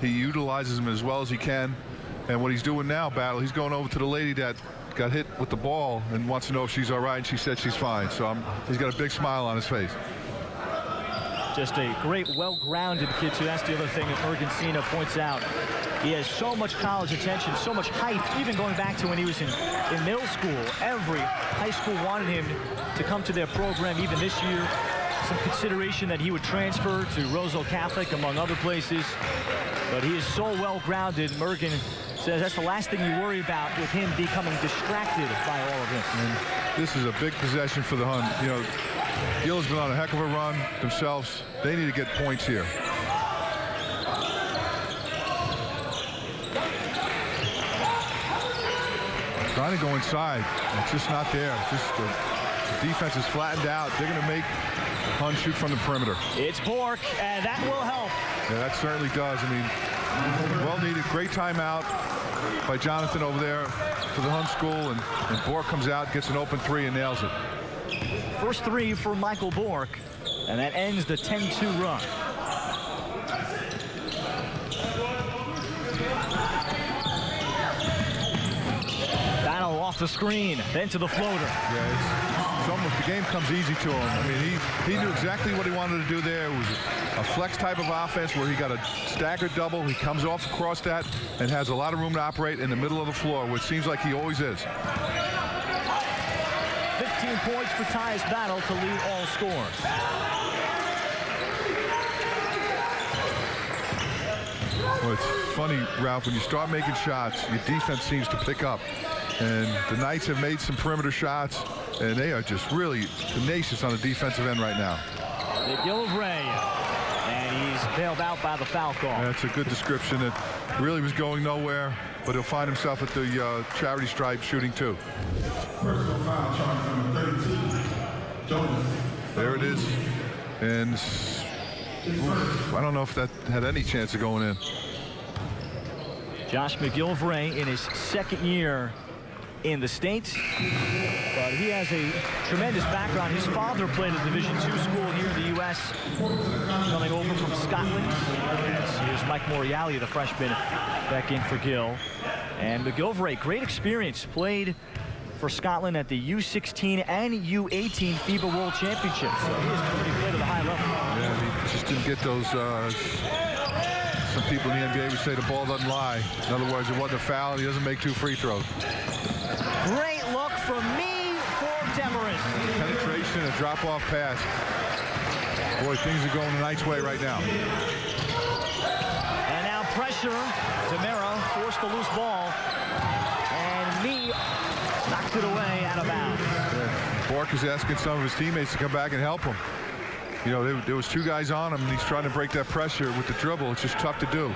He utilizes him as well as he can. And what he's doing now, Battle, he's going over to the lady that got hit with the ball and wants to know if she's all right, and she said she's fine. So he's got a big smile on his face. Just a great, well-grounded kid, too. That's the other thing that Morgan Cena points out. He has so much college attention, so much hype, even going back to when he was in middle school. Every high school wanted him to come to their program, even this year. Some consideration that he would transfer to Roseville Catholic, among other places. But he is so well-grounded. Morgan says that's the last thing you worry about with him becoming distracted by all of this. And this is a big possession for the Hun. Gill's been on a heck of a run themselves. They need to get points here. Trying to go inside. It's just not there. It's just the defense is flattened out. They're going to make Hun shoot from the perimeter. It's Bork, and that will help. Yeah, that certainly does. I mean, well needed. Great timeout by Jonathan over there for the Hun school. And Bork comes out, gets an open 3, and nails it. First 3 for Michael Bork, and that ends the 10-2 run. Battle off Off the screen, then to the floater. Yeah, it's almost, the game comes easy to him. I mean, he knew exactly what he wanted to do there. It was a flex type of offense where he got a staggered double. He comes off across that and has a lot of room to operate in the middle of the floor, which seems like he always is. 15 points for Tyus Battle to lead all scores. Well, it's funny, Ralph, when you start making shots, your defense seems to pick up. And the Knights have made some perimeter shots, and they are just really tenacious on the defensive end right now. McGillivray, and he's bailed out by the foul call. That's a good description. It really was going nowhere, but he'll find himself at the charity stripe shooting 2. Personal foul charge number 32, Jonas. There it is. And I don't know if that had any chance of going in. Josh McGillivray in his second year in the States, but he has a tremendous background. His father played at Division II school here in the U.S., coming over from Scotland. Here's Mike Moriali, the freshman, back in for Gill. And McGillivray, great experience, played for Scotland at the U16 and U18 FIBA World Championships. So he has already played at a high level. Yeah, he just didn't get those. Some people in the NBA would say the ball doesn't lie. In other words, it wasn't a foul. He doesn't make 2 free throws. Great look from me for Demarest. Penetration, a drop-off pass. Boy, things are going the Knights' way right now. And now pressure. Demera forced the loose ball. And me knocked it away out of bounds. Yeah. Bork is asking some of his teammates to come back and help him. You know, there was 2 guys on him, and he's trying to break that pressure with the dribble. It's just tough to do.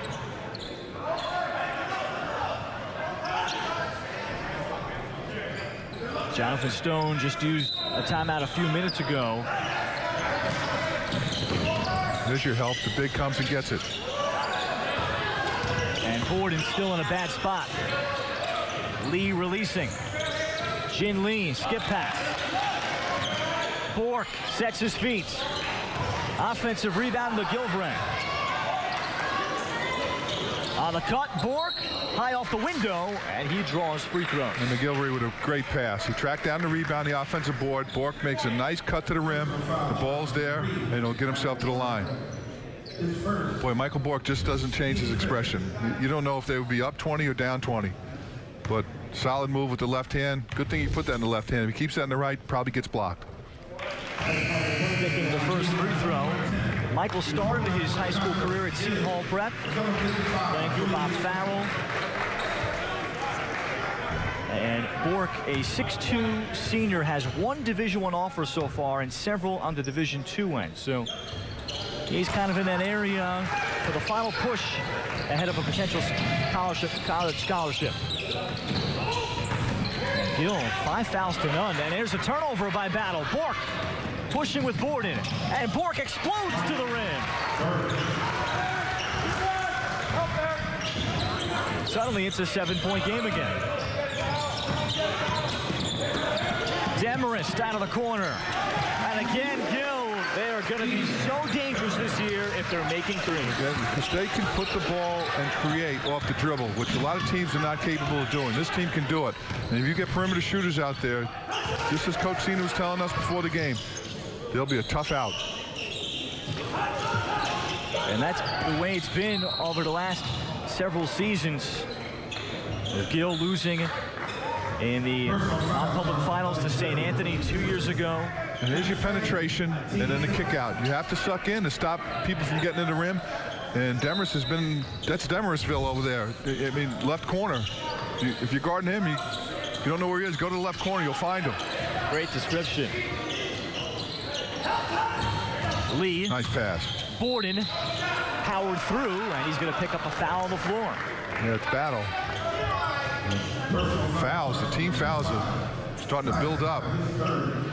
Jonathan Stone just used a timeout a few minutes ago. There's your help. The big comes and gets it. And Borden still in a bad spot. Lee releasing. Jin Lee, skip pass. Bork sets his feet. Offensive rebound, McGillivray. On the cut, Bork high off the window, and he draws free throws. And McGillivray with a great pass. He tracked down the rebound, the offensive board. Bork makes a nice cut to the rim. The ball's there, and he'll get himself to the line. Boy, Michael Bork just doesn't change his expression. You don't know if they would be up 20 or down 20. But solid move with the left hand. Good thing he put that in the left hand. If he keeps that in the right, probably gets blocked. Taking the first free throw. Michael started his high school career at Seton Hall Prep, playing for Bob Farrell. And Bork, a 6'2 senior, has 1 Division I offer so far and several on the Division II end. So he's kind of in that area for the final push ahead of a potential college scholarship. Gill, 5 fouls to none, and there's a turnover by Battle. Bork pushing with Borden, and Bork explodes to the rim. Suddenly, it's a 7-point game again. Demarest out of the corner, and again, Gill. They are going to be so dangerous this year if they're making threes. Because they can put the ball and create off the dribble, which a lot of teams are not capable of doing. This team can do it. And if you get perimeter shooters out there, just as Coach Cena was telling us before the game, they'll be a tough out. And that's the way it's been over the last several seasons. Gill losing in the non-public finals to St. Anthony 2 years ago. And there's your penetration and then the kick out. You have to suck in to stop people from getting in the rim. And Demarest has been, that's Demarest-ville over there. I mean, left corner. If you're guarding him, you don't know where he is, go to the left corner, you'll find him. Great description. Lee. Nice pass. Borden powered through, and he's going to pick up a foul on the floor. Yeah, it's Battle. Fouls, the team fouls are starting to build up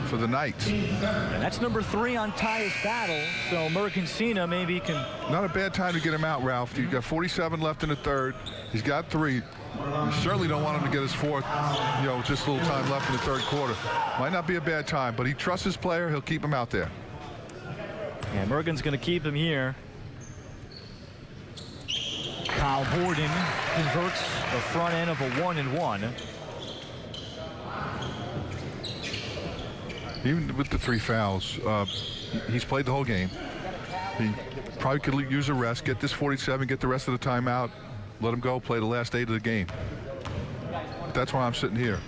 for the Knights. And that's number 3 on Tyus Battle, so Mercancina maybe can... Not a bad time to get him out, Ralph. You've got 47 left in the third. He's got 3. You certainly don't want him to get his 4th, you know, just a little time left in the third quarter. Might not be a bad time, but he trusts his player. He'll keep him out there. Yeah, Mergen's going to keep him here. Kyle Borden converts the front end of a 1-and-1. Even with the 3 fouls, he's played the whole game. He probably could use a rest, get this 47, get the rest of the timeout, let him go, play the last 8 of the game. But that's why I'm sitting here.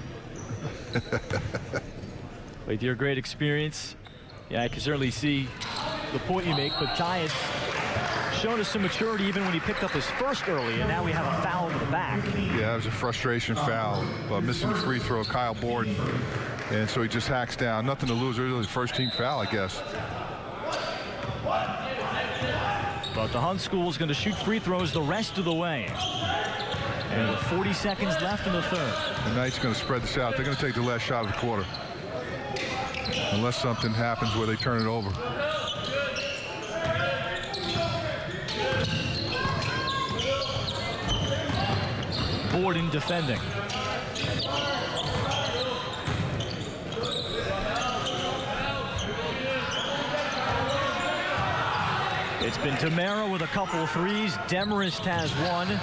With your great experience, yeah, I can certainly see the point you make, but Tyus shown us some maturity even when he picked up his first early, and now we have a foul to the back. Yeah, it was a frustration foul. Missing the free throw, Kyle Borden. And so he just hacks down. Nothing to lose. Really, first team foul, I guess. But the Hunt School is going to shoot free throws the rest of the way. And with 40 seconds left in the third. And Knight's going to spread this out. They're going to take the last shot of the quarter. Unless something happens where they turn it over. Borden defending. It's been Tamara with a couple of threes. Demarest has one.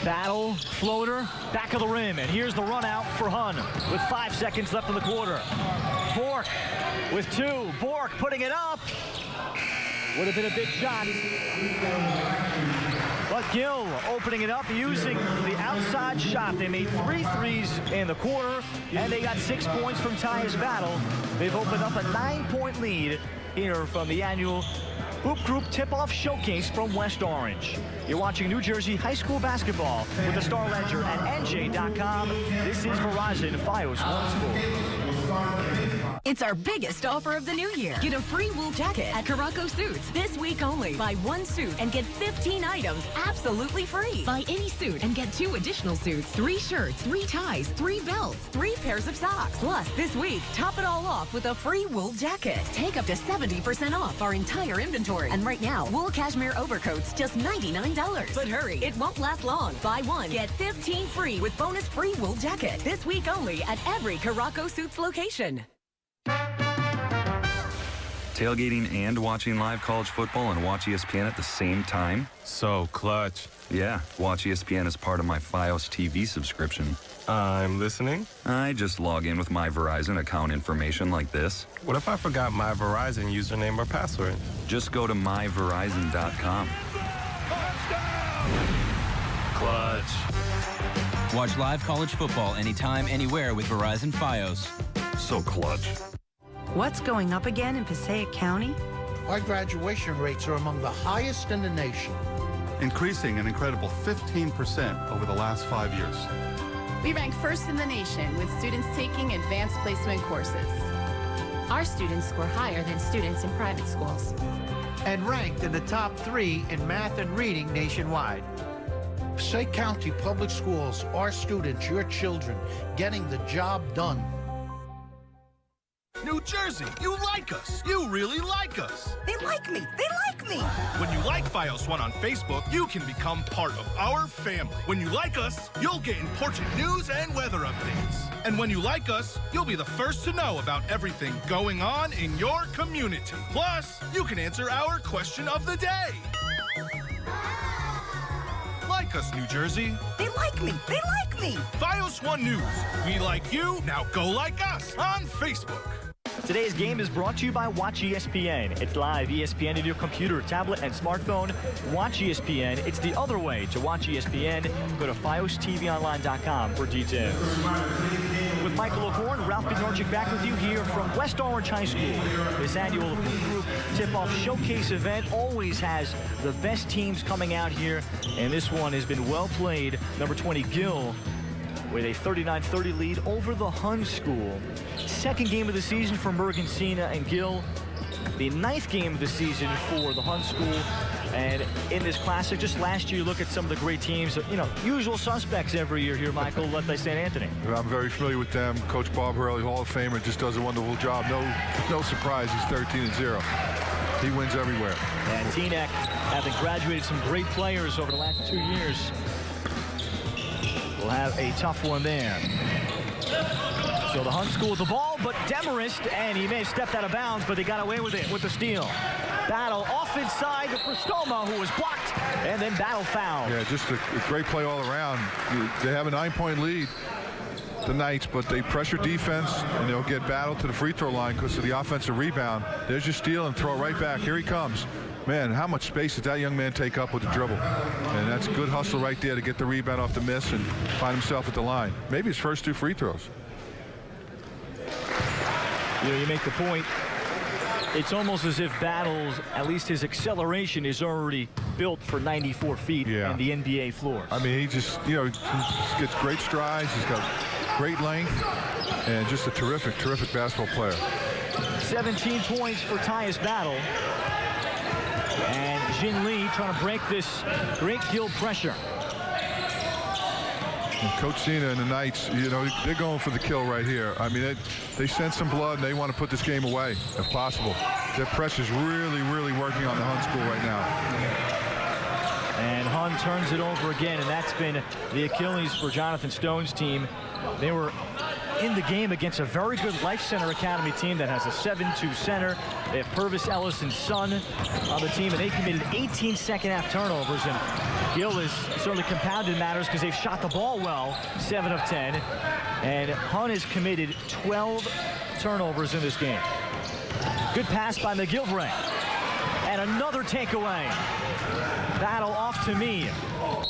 Battle, floater, back of the rim. And here's the run out for Hun with 5 seconds left in the quarter. Bork with 2. Bork putting it up. Would have been a big shot. But Gill opening it up using the outside shot. They made 3 threes in the quarter, and they got 6 points from Tyus Battle. They've opened up a 9-point lead here from the annual Hoop Group Tip-Off Showcase from West Orange. You're watching New Jersey high school basketball with the Star Ledger at NJ.com. This is Verizon Fios One School. It's our biggest offer of the new year. Get a free wool jacket at Caraco Suits this week only. Buy 1 suit and get 15 items absolutely free. Buy any suit and get 2 additional suits, 3 shirts, 3 ties, 3 belts, 3 pairs of socks. Plus, this week, top it all off with a free wool jacket. Take up to 70% off our entire inventory. And right now, wool cashmere overcoats just $99. But hurry, it won't last long. Buy 1, get 15 free with bonus free wool jacket. This week only at every Caraco Suits location. Tailgating and watching live college football and Watch ESPN at the same time? So clutch. Yeah, Watch ESPN is part of my Fios TV subscription. I'm listening. I just log in with my Verizon account information like this. What if I forgot my Verizon username or password? Just go to myverizon.com. Clutch. Watch live college football anytime, anywhere with Verizon Fios. So clutch. What's going up again in Passaic County? Our graduation rates are among the highest in the nation. Increasing an incredible 15% over the last 5 years. We rank first in the nation with students taking advanced placement courses. Our students score higher than students in private schools. And ranked in the top 3 in math and reading nationwide. Passaic County Public Schools, our students, your children, getting the job done. New Jersey, you like us. You really like us. They like me. They like me. When you like Fios One on Facebook, you can become part of our family. When you like us, you'll get important news and weather updates. And when you like us, you'll be the first to know about everything going on in your community. Plus, you can answer our question of the day. Like us, New Jersey. They like me. They like me. Fios One News. We like you. Now go like us on Facebook. Today's game is brought to you by Watch ESPN. It's live ESPN in your computer, tablet, and smartphone. Watch ESPN. It's the other way to watch ESPN. Go to FiosTVOnline.com for details. With Michael O'Korn, Ralph Bednarczyk back with you here from West Orange High School. This annual Hoop Group Tip-Off Showcase event always has the best teams coming out here, and this one has been well played. Number 20, Gill, with a 39-30 lead over the Hun School. Second game of the season for Mergensina and Gill. The 9th game of the season for the Hun School. And in this classic, just last year, you look at some of the great teams, you know, usual suspects every year here, Michael, led by St. Anthony. I'm very familiar with them. Coach Bob Hurley, Hall of Famer, just does a wonderful job. No surprise, he's 13-0. He wins everywhere. And Teaneck, having graduated some great players over the last 2 years, will have a tough one there. So the Hun School with the ball, but Demarest, and he may have stepped out of bounds, but they got away with it with the steal. Battle off inside for Stoma, who was blocked, and then Battle foul. Yeah, just a great play all around. They have a 9-point lead. the Knights, but they pressure defense, and they'll get battled to the free throw line because of the offensive rebound. There's your steal and throw right back. Here he comes. Man, how much space did that young man take up with the dribble? And that's good hustle right there to get the rebound off the miss and find himself at the line. Maybe his first 2 free throws. You make the point. It's almost as if Battles, at least his acceleration, is already built for 94 feet and the NBA floors. I mean, he just, he gets great strides. He's got great length and just a terrific, terrific basketball player. 17 points for Tyus Battle. And Jin Lee trying to break this great Gill pressure. And Coach Cena and the Knights, they're going for the kill right here. I mean, they sent some blood, and they want to put this game away if possible. Their pressure's really, really working on the Hun school right now. And Hun turns it over again, and that's been the Achilles for Jonathan Stone's team. They were in the game against a very good Life Center Academy team that has a 7-2 center. They have Purvis Ellison's son on the team, and they committed 18 second-half turnovers. And Gill has certainly compounded matters because they've shot the ball well, 7 of 10. And Hun has committed 12 turnovers in this game. Good pass by McGilvray. And another takeaway. Battle off to me.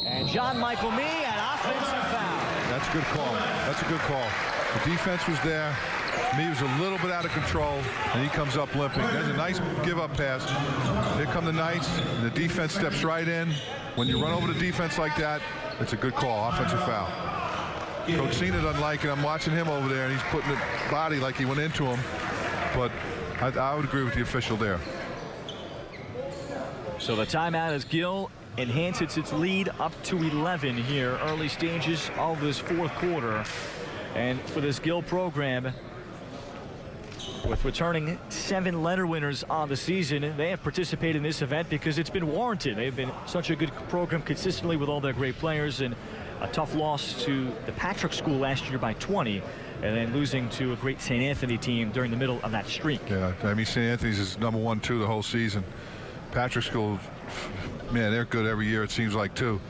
And John Michael Mee, an offensive foul. That's a good call. That's a good call. The defense was there. Mee was a little bit out of control, and he comes up limping. There's a nice give-up pass. Here come the Knights, and the defense steps right in. When you run over the defense like that, it's a good call, offensive foul. Coach Cena doesn't like it. I'm watching him over there, and he's putting the body like he went into him. But I would agree with the official there. So the timeout as Gill enhances its lead up to 11 here, early stages of this 4th quarter. And for this Gill program, with returning 7 letter winners on the season, they have participated in this event because it's been warranted. They've been such a good program consistently with all their great players, and a tough loss to the Patrick School last year by 20, and then losing to a great St. Anthony team during the middle of that streak. Yeah, I mean, St. Anthony's is number 1, 2 the whole season. Patrick School, man, they're good every year, it seems like, too.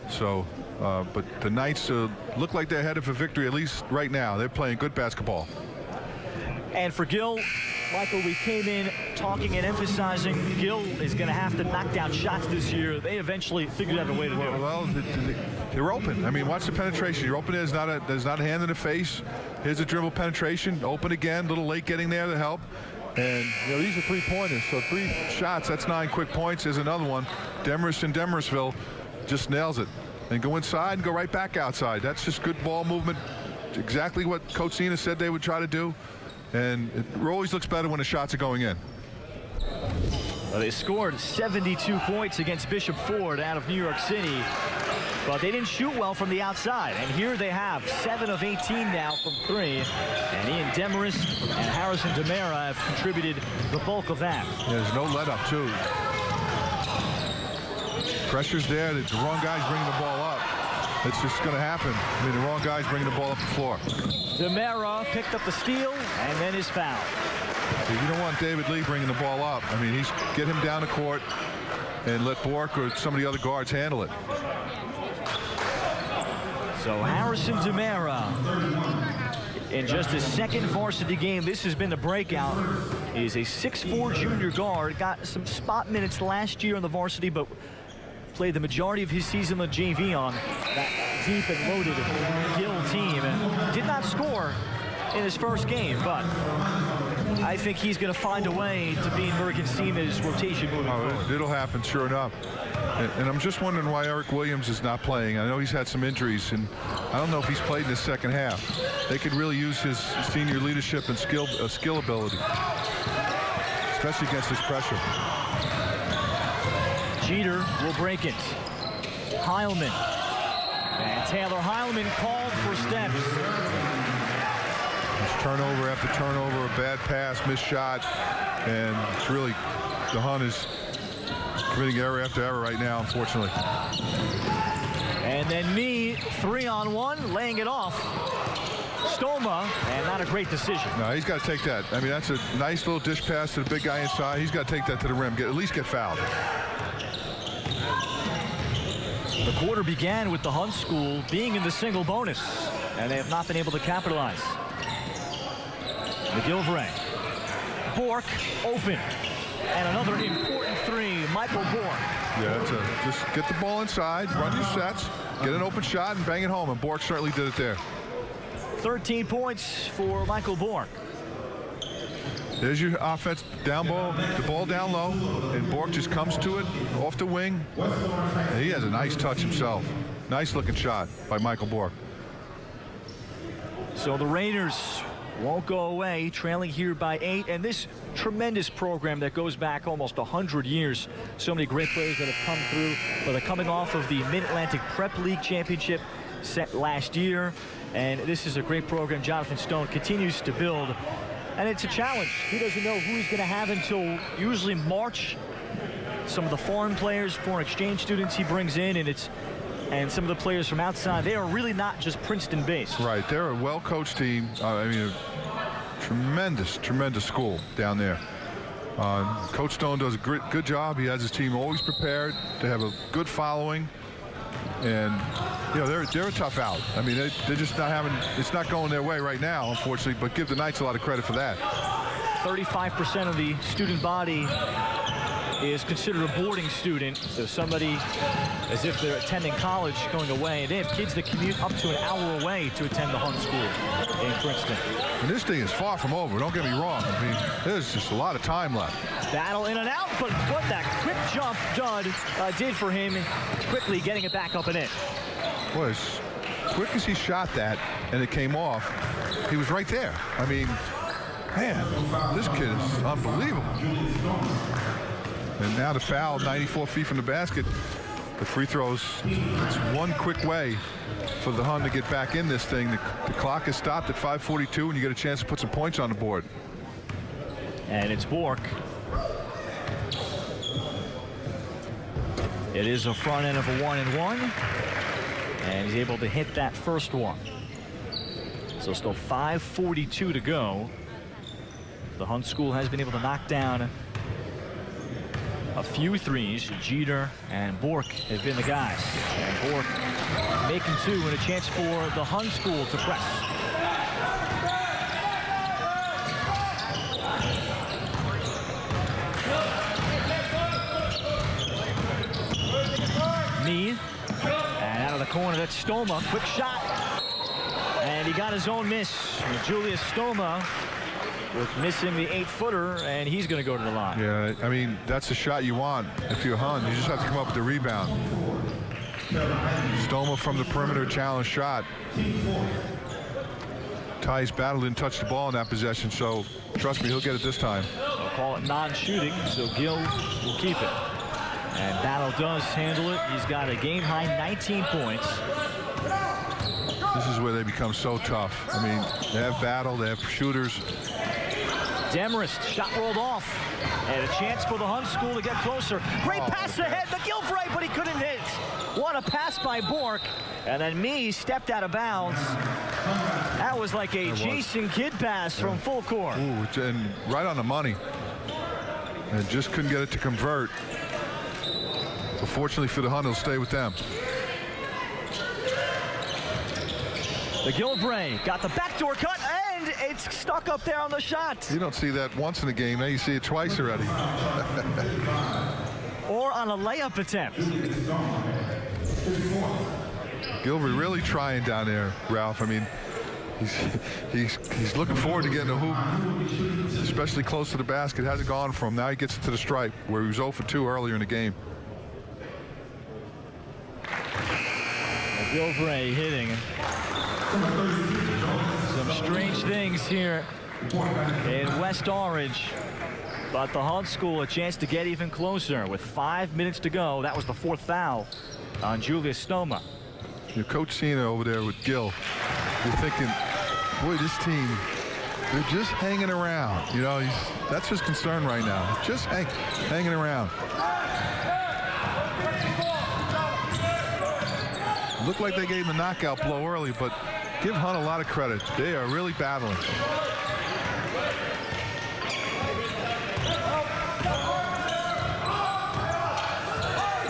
So, but the Knights look like they're headed for victory, at least right now. They're playing good basketball. And for Gill, Michael, we came in talking and emphasizing Gill is going to have to knock down shots this year. They eventually figured out a way to do it. Well, they're open. I mean, watch the penetration. You're open. There's not a hand in the face. Here's a dribble penetration. Open again. A little late getting there to help. And these are 3-pointers. So 3 shots. That's 9 quick points. There's another one. Demarest and Demersville just nails it. And go inside and go right back outside. That's just good ball movement. Exactly what Coach Cena said they would try to do. And it always looks better when the shots are going in. Well, they scored 72 points against Bishop Ford out of New York City, but they didn't shoot well from the outside. And here they have 7 of 18 now from 3. And Ian Demarest and Harrison Demera have contributed the bulk of that. There's no let up, too. Pressure's there. The wrong guy's bringing the ball up. It's just going to happen. I mean, the wrong guy's bringing the ball up the floor. Demera picked up the steal and then his foul. You don't want David Lee bringing the ball up. I mean, get him down the court and let Bork or some of the other guards handle it. So Harrison Demera, in just his 2nd varsity game, this has been the breakout. He's a 6'4" junior guard, got some spot minutes last year on the varsity, but played the majority of his season with JV on that deep and loaded Gill team, and did not score in his first game, but I think he's going to find a way to be in Mergen Seema's rotation moving forward. It'll happen, sure enough. And I'm just wondering why Eric Williams is not playing. I know he's had some injuries, and I don't know if he's played in the 2nd half. They could really use his senior leadership and skill ability, especially against this pressure. Jeter will break it. Heilman. And Taylor Heilman called for steps. It's turnover after turnover, a bad pass, missed shot, and it's really, the Hun is committing error after error right now, unfortunately. And then Mee, 3-on-1, laying it off. Stoma, and not a great decision. No, he's got to take that. I mean, that's a nice little dish pass to the big guy inside. He's got to take that to the rim, at least get fouled. The quarter began with the Hun school being in the single bonus. and they have not been able to capitalize. McGilvray. Bork open. And another important three, Michael Bork. Yeah, just get the ball inside, run your sets, get an open shot, and bang it home. And Bork certainly did it there. 13 points for Michael Bork. There's your offense, down ball, the ball down low, and Bork just comes to it off the wing. And he has a nice touch himself. Nice looking shot by Michael Bork. So the Raiders won't go away, trailing here by 8. And this tremendous program that goes back almost 100 years. So many great players that have come through. But they're coming off of the Mid-Atlantic Prep League Championship set last year. And this is a great program. Jonathan Stone continues to build. And it's a challenge. He doesn't know who he's going to have until usually March. Some of the foreign players, foreign exchange students he brings in, and some of the players from outside, they are really not just Princeton-based. Right, they're a well-coached team. I mean, a tremendous school down there. Coach Stone does a good job. He has his team always prepared to have a good following. And, you know, they're a tough out. I mean, they're just not having, it's not going their way right now, unfortunately, but give the Knights a lot of credit for that. 35% of the student body is considered a boarding student, so somebody as if they're attending college going away. They have kids that commute up to an hour away to attend the Hunt School in Princeton. And this thing is far from over, don't get me wrong. I mean, there's just a lot of time left. Battle in and out, but what that quick jump Judd did for him, quickly getting it back up and in. Boy, as quick as he shot that and it came off, he was right there. I mean, man, this kid is unbelievable. And now the foul, 94 feet from the basket. The free throws, it's one quick way for the Hun to get back in this thing. The clock is stopped at 5:42, and you get a chance to put some points on the board. And it's Bork. It is a front end of a 1-and-1. And he's able to hit that first one. So still 5:42 to go. The Hunt School has been able to knock down a few threes. Jeter and Bork have been the guys. And Bork making two and a chance for the Hunt School to press. Meade. And out of the corner, that's Stoma. Quick shot. And he got his own miss. Julius Stoma with missing the 8-footer, and he's going to go to the line. Yeah, I mean, that's the shot you want. If you're Hun, you just have to come up with the rebound. Stoma from the perimeter challenge shot. Ty's Battle didn't touch the ball in that possession, so trust me, he'll get it this time. They'll call it non-shooting, so Gill will keep it. And Battle does handle it. He's got a game-high 19 points. This is where they become so tough. I mean, they have Battle, they have shooters. Demarest, shot rolled off. And a chance for the Hunt School to get closer. Great pass ahead, McGilvray, but he couldn't hit. What a pass by Bork. And then Mee stepped out of bounds. That was like a Jason Kidd pass from full court. Ooh, and right on the money. And just couldn't get it to convert. But fortunately for the Hunt, he'll stay with them. McGilvray got the backdoor cut, and it's stuck up there on the shot. You don't see that once in a game. Now you see it twice already. Or on a layup attempt. Gilbert really trying down there, Ralph. I mean, he's looking forward to getting a hoop, especially close to the basket. Hasn't gone for him. Now he gets it to the stripe, where he was 0 for 2 earlier in the game. McGilvray hitting. Some strange things here in West Orange, but the Hunt School a chance to get even closer with 5 minutes to go. That was the 4th foul on Julius Stoma. Your Coach Cena over there with Gill, you're thinking, boy, this team, they're just hanging around. You know, that's his concern right now. Just hanging around. Looked like they gave him a knockout blow early, but give Hunt a lot of credit. They are really battling.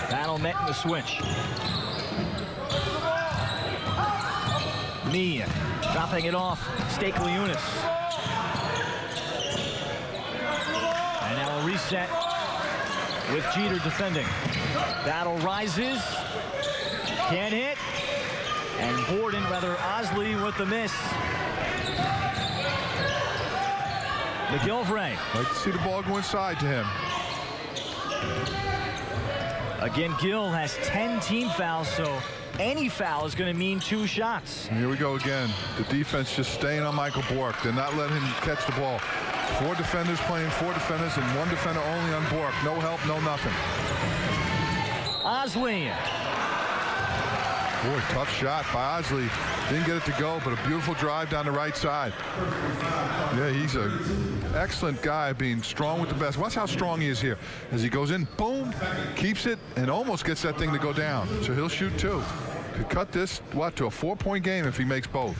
Battle met in the switch. Me dropping it off. Stakely Eunice. And now a reset with Jeter defending. Battle rises. Can't hit. And Osley with the miss. McGilvray. Like to see the ball go inside to him. Again, Gill has 10 team fouls, so any foul is going to mean 2 shots. And here we go again. The defense just staying on Michael Bork. They're not letting him catch the ball. 4 defenders playing 4 defenders and 1 defender only on Bork. No help, no nothing. Osley. Boy, tough shot by Osley. Didn't get it to go, but a beautiful drive down the right side. Yeah, he's an excellent guy, being strong with the best. Watch how strong he is here. As he goes in, boom, keeps it, and almost gets that thing to go down. So he'll shoot 2. Could cut this, what, to a 4-point game if he makes both.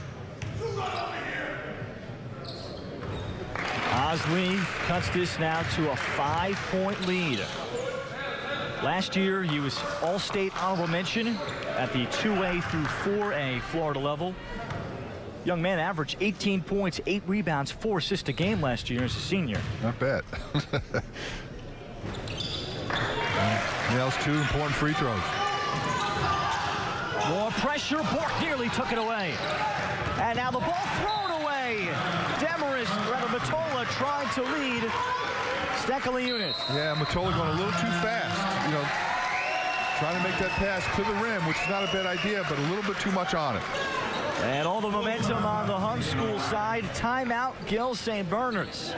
Osley cuts this now to a 5-point lead. Last year, he was All-State honorable mention at the 2A through 4A Florida level. Young man averaged 18 points, 8 rebounds, 4 assists a game last year as a senior. Not bad. Nails 2 important free throws. More pressure. Bork nearly took it away. And now the ball thrown away. Matola trying to lead. Stekely Eunice. Yeah, Matola going a little too fast. You know, trying to make that pass to the rim, which is not a bad idea, but a little bit too much on it. And all the momentum on the Hun School side. Timeout, Gill St. Bernard's.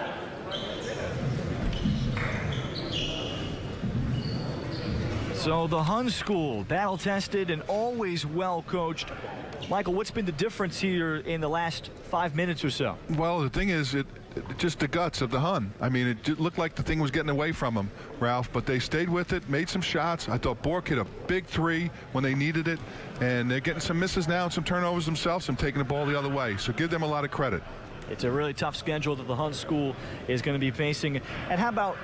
So the Hun School, battle-tested and always well-coached. Michael, what's been the difference here in the last 5 minutes or so? Well, the thing is, it just the guts of the Hun. I mean, it looked like the thing was getting away from them, Ralph, but they stayed with it, made some shots. I thought Bork hit a big 3 when they needed it, and they're getting some misses now and some turnovers themselves and taking the ball the other way. So give them a lot of credit. It's a really tough schedule that the Hun School is going to be facing. And how about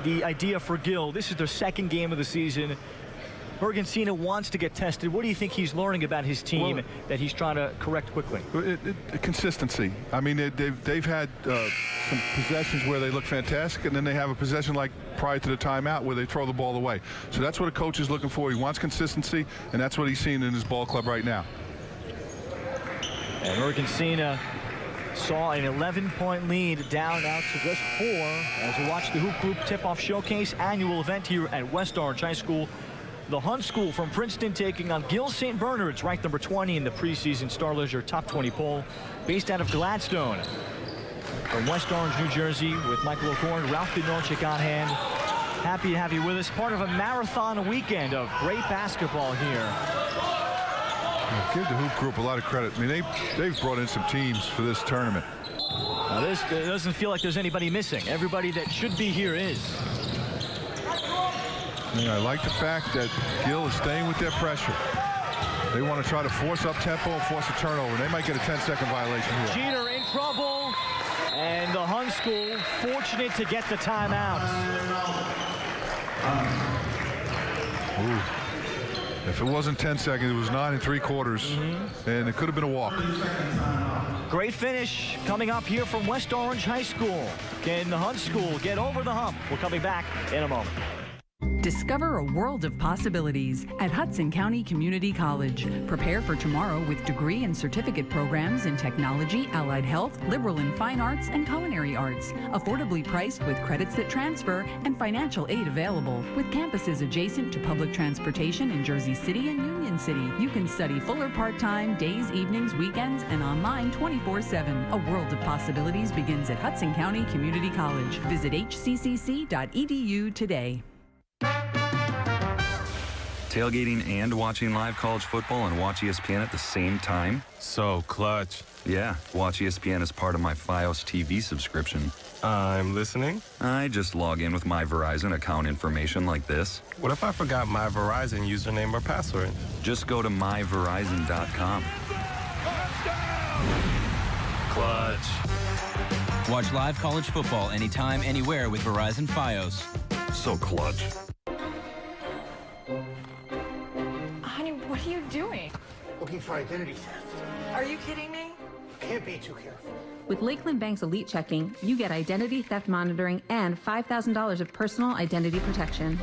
the idea for Gill? This is their 2nd game of the season. Bergancina wants to get tested. What do you think he's learning about his team that he's trying to correct quickly? Consistency. I mean, they've had some possessions where they look fantastic, and then they have a possession like prior to the timeout where they throw the ball away. So that's what a coach is looking for. He wants consistency, and that's what he's seeing in his ball club right now. And Bergancina saw an 11-point lead down out to just 4 as we watch the Hoop Group Tip-Off Showcase annual event here at West Orange High School. The Hun School from Princeton taking on Gill St. Bernard's, ranked number 20 in the preseason Star Leisure Top 20 poll, based out of Gladstone. From West Orange, New Jersey, with Michael O'Korn, Ralph Bednarczyk on hand. Happy to have you with us. Part of a marathon weekend of great basketball here. Give the Hoop Group a lot of credit. I mean, they've brought in some teams for this tournament. Now this doesn't feel like there's anybody missing. Everybody that should be here is. Yeah, I like the fact that Gill is staying with their pressure. They want to try to force up tempo and force a turnover. They might get a 10-second violation here. Jeter in trouble, and the Hun School fortunate to get the timeout. Ooh. If it wasn't 10 seconds, it was 9 3/4, and it could have been a walk. Great finish coming up here from West Orange High School. Can the Hun School get over the hump? We're coming back in a moment. Discover a world of possibilities at Hudson County Community College. Prepare for tomorrow with degree and certificate programs in technology, allied health, liberal and fine arts, and culinary arts. Affordably priced with credits that transfer and financial aid available. With campuses adjacent to public transportation in Jersey City and Union City, you can study full or part-time, days, evenings, weekends, and online 24/7. A world of possibilities begins at Hudson County Community College. Visit hccc.edu today. Tailgating and watching live college football on Watch ESPN at the same time? So clutch. Yeah, Watch ESPN is part of my Fios TV subscription. I'm listening. I just log in with my Verizon account information like this. What if I forgot my Verizon username or password? Just go to myverizon.com. Clutch. Watch live college football anytime, anywhere with Verizon Fios. So clutch. Honey, what are you doing? Looking for identity theft. Are you kidding me? Can't be too careful. With Lakeland Bank's Elite Checking, you get identity theft monitoring and $5,000 of personal identity protection.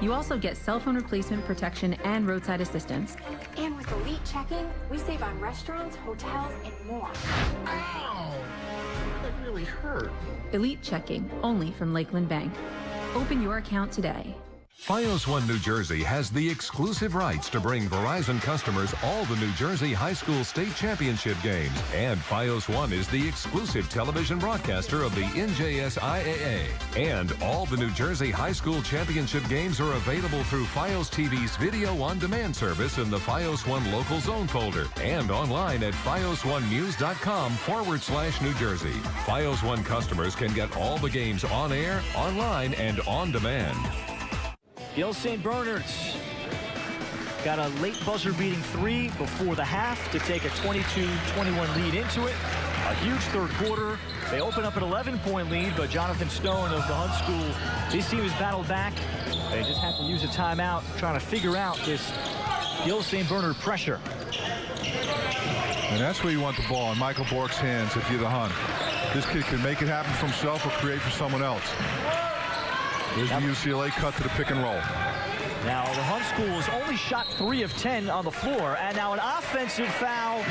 You also get cell phone replacement protection and roadside assistance. And with Elite Checking, we save on restaurants, hotels, and more. Ow! That really hurt. Elite Checking, only from Lakeland Bank. Open your account today. Fios One New Jersey has the exclusive rights to bring Verizon customers all the New Jersey High School State Championship games. And Fios One is the exclusive television broadcaster of the NJSIAA. And all the New Jersey High School Championship games are available through Fios TV's video on demand service in the Fios One local zone folder and online at fios1news.com/New Jersey. Fios One customers can get all the games on air, online, and on demand. Gil St. Bernard's got a late buzzer-beating 3 before the half to take a 22-21 lead into it. A huge third quarter. They open up an 11-point lead, but Jonathan Stone of the Hunt School, his team has battled back. They just have to use a timeout trying to figure out this Gil St. Bernard pressure. And that's where you want the ball in Michael Bork's hands if you're the Hunt. This kid can make it happen for himself or create for someone else. There's the UCLA cut to the pick and roll. Now, the Hunt School has only shot 3 of 10 on the floor, and now an offensive foul.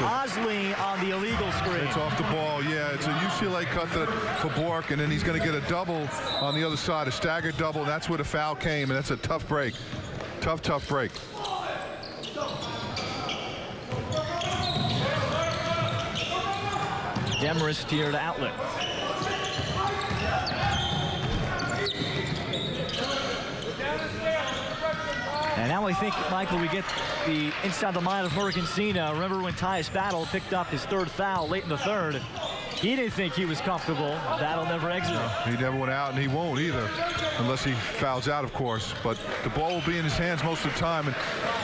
Osley on the illegal screen. It's off the ball, yeah. It's a UCLA cut for Bork, and then he's going to get a double on the other side, a staggered double, and that's where the foul came, and that's a tough break. Tough break. Demarest here to outlet. And now I think, Michael, we get the inside the mind of Mercancina. Remember when Tyus Battle picked up his 3rd foul late in the 3rd? He didn't think he was comfortable. Battle never exited. No, he never went out, and he won't either, unless he fouls out, of course. But the ball will be in his hands most of the time,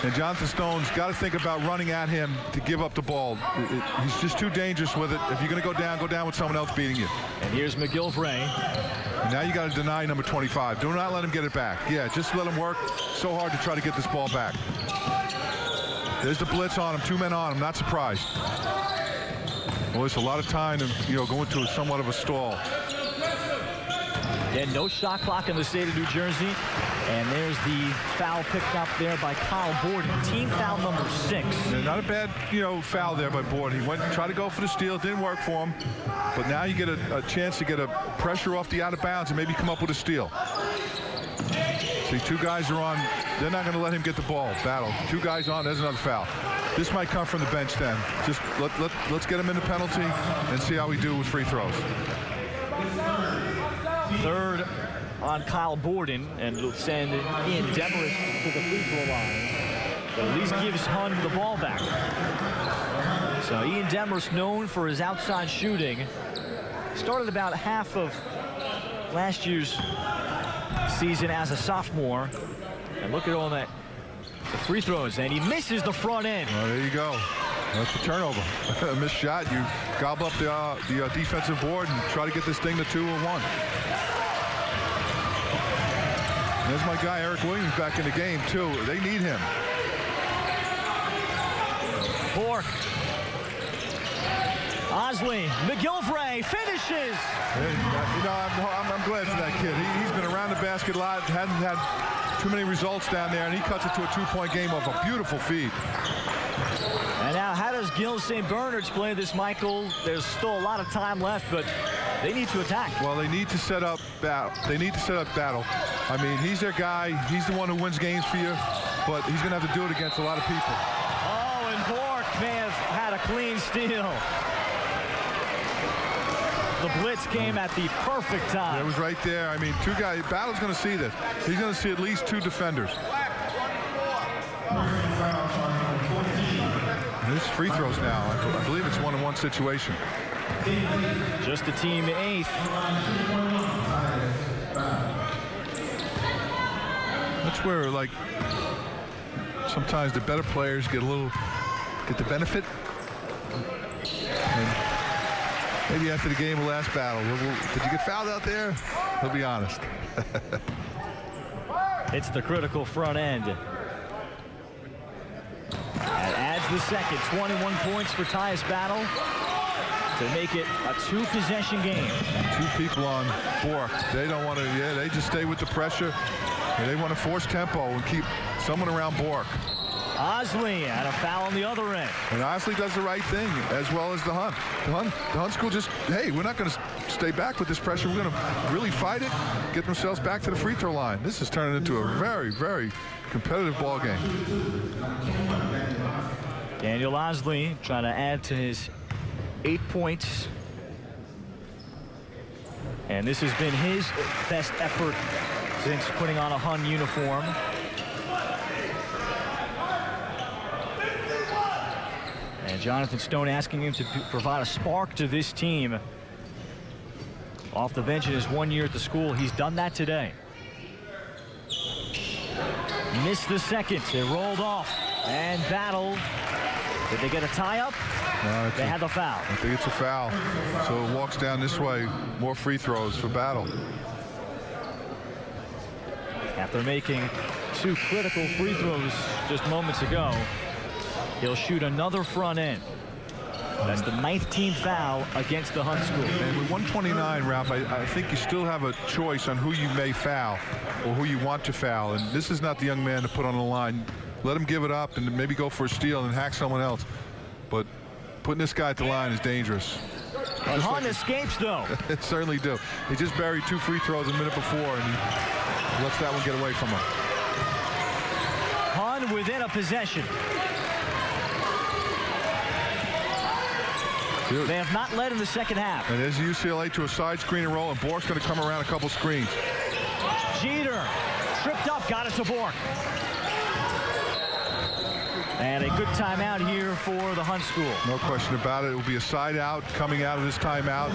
and Jonathan Stone's got to think about running at him to give up the ball. He's just too dangerous with it. If you're going to go down with someone else beating you. And here's McGilvray. Now you got to deny number 25. Do not let him get it back. Yeah, just let him work so hard to try to get this ball back. There's the blitz on him. 2 men on him. Not surprised. Well, it's a lot of time to, go into somewhat of a stall. Yeah, no shot clock in the state of New Jersey. And there's the foul picked up there by Kyle Borden. Team foul number 6. Yeah, not a bad, foul there by Borden. He went to try to go for the steal. It didn't work for him. But now you get a chance to get a pressure off the out of bounds and maybe come up with a steal. See, 2 guys are on. They're not going to let him get the ball. Battle. 2 guys on. There's another foul. This might come from the bench then. Just let's get him in the penalty and see how we do with free throws. 3rd on Kyle Borden, and it'll send Ian Demarest to the free throw line. But at least gives Hunt the ball back. So Ian Demarest, known for his outside shooting, started about half of last year's season as a sophomore. And look at all the free throws, and he misses the front end. Well, there you go. That's the turnover. A missed shot. You gobble up the defensive board and try to get this thing to 2 or 1. There's my guy Eric Williams back in the game too. They need him. Bork. Osley. McGilvray finishes. Hey, I'm glad for that kid. He's been around the basket a lot. Hadn't had too many results down there, and he cuts it to a 2-point game off a beautiful feed. And now, how does Gil St. Bernard's play this, Michael? There's still a lot of time left, but they need to attack. Well, they need to set up Battle. I mean, he's their guy. He's the one who wins games for you, but he's going to have to do it against a lot of people. Oh, and Bork may have had a clean steal. The blitz came at the perfect time. It was right there. I mean, 2 guys. Battle's going to see this. He's going to see at least 2 defenders. This free throws now. I believe it's 1-on-1 situation. Just a team 8th. That's where, sometimes the better players get the benefit. And maybe after the game of last battle, did you get fouled out there? He'll be honest. It's the critical front end. That adds the second. 21 points for Tyus Battle to make it a 2-possession game. 2 people on Bork. They don't want to, they just stay with the pressure. And they want to force tempo and keep someone around Bork. Osley had a foul on the other end. And Osley does the right thing, as well as the Hun. The Hun school just, hey, we're not going to stay back with this pressure. We're going to really fight it, get themselves back to the free throw line. This is turning into a very, very competitive ball game. Daniel Osley trying to add to his 8 points. And this has been his best effort since putting on a Hun uniform. And Jonathan Stone asking him to provide a spark to this team. Off the bench in his 1 year at the school, he's done that today. Missed the second. It rolled off. And Battle. Did they get a tie-up? No, they had the foul. I think it's a foul. So it walks down this way. More free throws for Battle. After making 2 critical free throws just moments ago, he'll shoot another front end. That's the 9th team foul against the Hun school. And with 129, Ralph, I think you still have a choice on who you may foul or who you want to foul. And this is not the young man to put on the line. Let him give it up and maybe go for a steal and hack someone else. But putting this guy at the line is dangerous. But Hun escapes, though. It certainly do. He just buried 2 free throws a minute before, and he lets that one get away from him. Hun within a possession. They have not led in the second half. And there's UCLA to a side screen and roll, and Bork's going to come around a couple screens. Jeter tripped up, got it to Bork. And a good timeout here for the Hun school. No question about it. It will be a side out coming out of this timeout.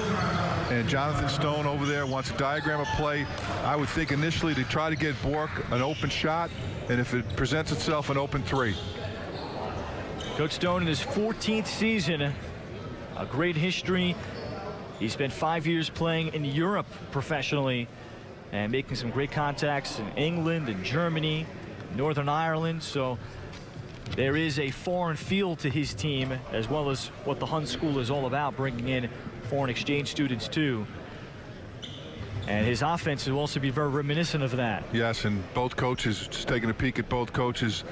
And Jonathan Stone over there wants a diagram of play. I would think initially to try to get Bork an open shot, and if it presents itself, an open 3. Coach Stone in his 14th season. A great history. He spent 5 years playing in Europe professionally and making some great contacts in England and Germany, Northern Ireland. So there is a foreign feel to his team, as well as what the Hun school is all about, bringing in foreign exchange students too. And his offense will also be very reminiscent of that. Yes, and both coaches, just taking a peek at both coaches,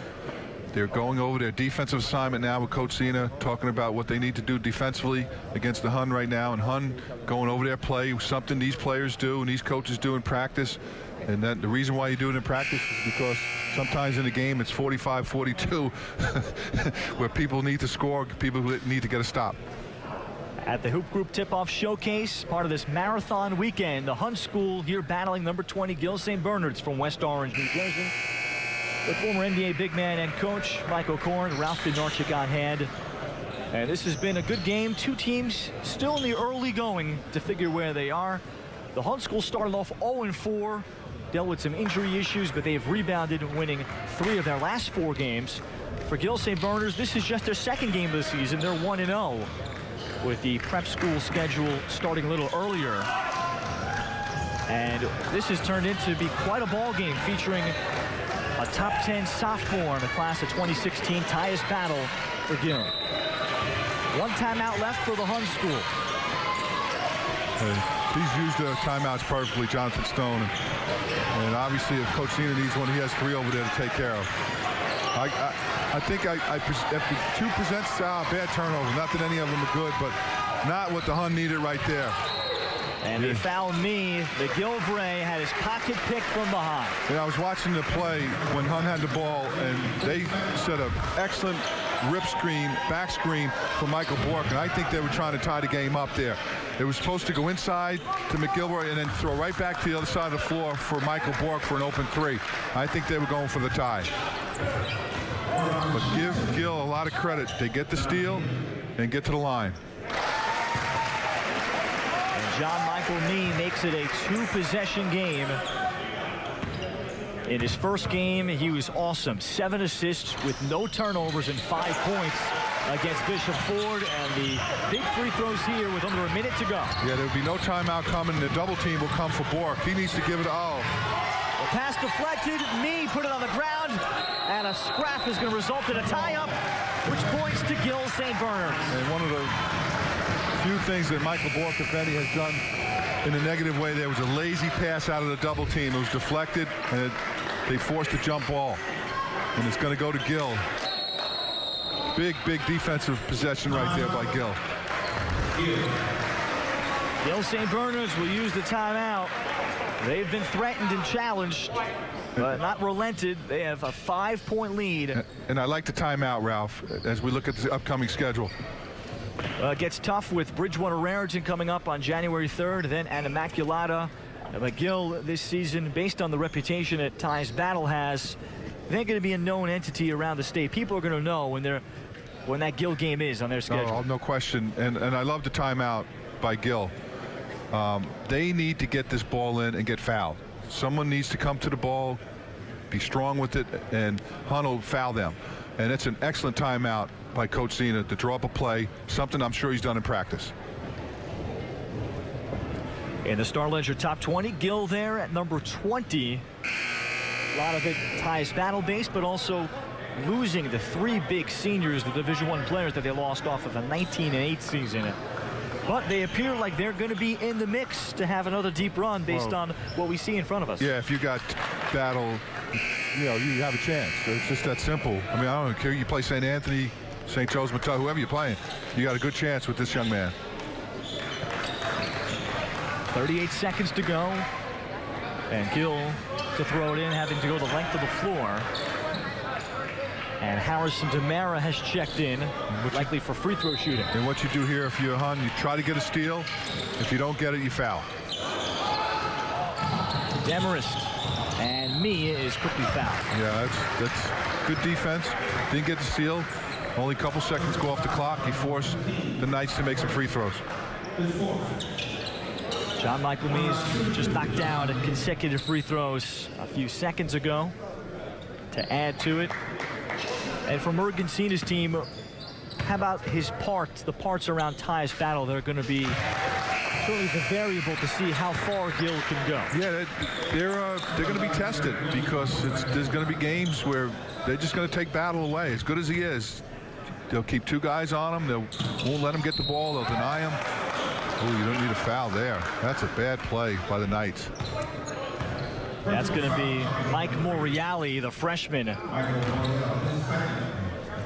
they're going over their defensive assignment now with Coach Cena, talking about what they need to do defensively against the Hun right now. And Hun going over their play, something these players do and these coaches do in practice. And that the reason why you do it in practice is because sometimes in the game it's 45-42 where people need to score, people who need to get a stop. At the Hoop Group Tip-Off Showcase, part of this marathon weekend, the Hun school here battling number 20 Gil St. Bernard's from West Orange, New Jersey. The former NBA big man and coach Mike O'Korn, Ralph Bednarczyk on hand. And this has been a good game. 2 teams still in the early going to figure where they are. The Hun school started off 0-4, dealt with some injury issues, but they have rebounded, winning 3 of their last 4 games. For Gil St. Bernard's, this is just their 2nd game of the season. They're 1-0 with the prep school schedule starting a little earlier. And this has turned into be quite a ball game, featuring a top 10 sophomore in the class of 2016, Tyus Battle for Gil. 1 timeout left for the Hun school. He's used the timeouts perfectly, Jonathan Stone. And obviously, if Coach Cena needs one, he has 3 over there to take care of. I think after 2 presents bad turnovers, not that any of them are good, but not what the Hun needed right there. And they fouled me. McGilvray had his pocket picked from behind. And I was watching the play when Hun had the ball, and they set an excellent rip screen, back screen for Michael Bork, and I think they were trying to tie the game up there. It was supposed to go inside to McGilvray and then throw right back to the other side of the floor for Michael Bork for an open 3. I think they were going for the tie. But give Gil a lot of credit. They get the steal and get to the line. John Michael Nee makes it a 2-possession game. In his first game, he was awesome. 7 assists with no turnovers and 5 points against Bishop Ford. And the big free throws here with under a minute to go. Yeah, there'll be no timeout coming. The double team will come for Bork. He needs to give it all. The pass deflected. Nee put it on the ground. And a scrap is going to result in a tie-up. which points to Gil St. Bernard. And one of the few things that Michael Borcafetti has done in a negative way, there was a lazy pass out of the double team. It was deflected, and they forced a jump ball. And it's going to go to Gil. Big defensive possession right there by Gil. Gil St. Bernard's will use the timeout. They've been threatened and challenged, but not relented. They have a 5-point lead. And I like the timeout, Ralph, as we look at the upcoming schedule. It gets tough with Bridgewater Raritan coming up on January 3rd, then at Immaculata. McGill this season, based on the reputation that Tyus Battle has, they're going to be a known entity around the state. People are going to know when that Gill game is on their schedule. Oh, no question. And I love the timeout by Gill. They need to get this ball in and get fouled. Someone needs to come to the ball, be strong with it, and Hunt will foul them. And it's an excellent timeout by Coach Zena to draw up a play, something I'm sure he's done in practice. In the Star Ledger top 20, Gill there at number 20. A lot of it Tyus Battle based, but also losing the 3 big seniors, the Division I players that they lost off of a 19-8 season. But they appear like they're going to be in the mix to have another deep run based on what we see in front of us. Yeah, if you got Battle, you have a chance. It's just that simple. I mean, I don't care. You play St. Anthony, St. Joe's, Mattel, whoever you're playing, you got a good chance with this young man. 38 seconds to go. And Gill to throw it in, having to go the length of the floor. And Harrison DeMara has checked in, likely for free throw shooting. And what you do here, if you're Hun, you try to get a steal. If you don't get it, you foul. Demarest and Mia is quickly fouled. Yeah, that's good defense. Didn't get the steal. Only a couple seconds go off the clock. He forced the Knights to make some free throws. John Michael Mees just knocked down consecutive free throws a few seconds ago to add to it. And for Mergen Cena's team, how about his parts, the parts around Tyus Battle that are going to be certainly the variable to see how far Gill can go? Yeah, they're going to be tested because there's going to be games where they're just going to take Battle away. As good as he is, they'll keep 2 guys on him. They won't let him get the ball. They'll deny him. Oh, you don't need a foul there. That's a bad play by the Knights. That's going to be Mike Moriali, the freshman.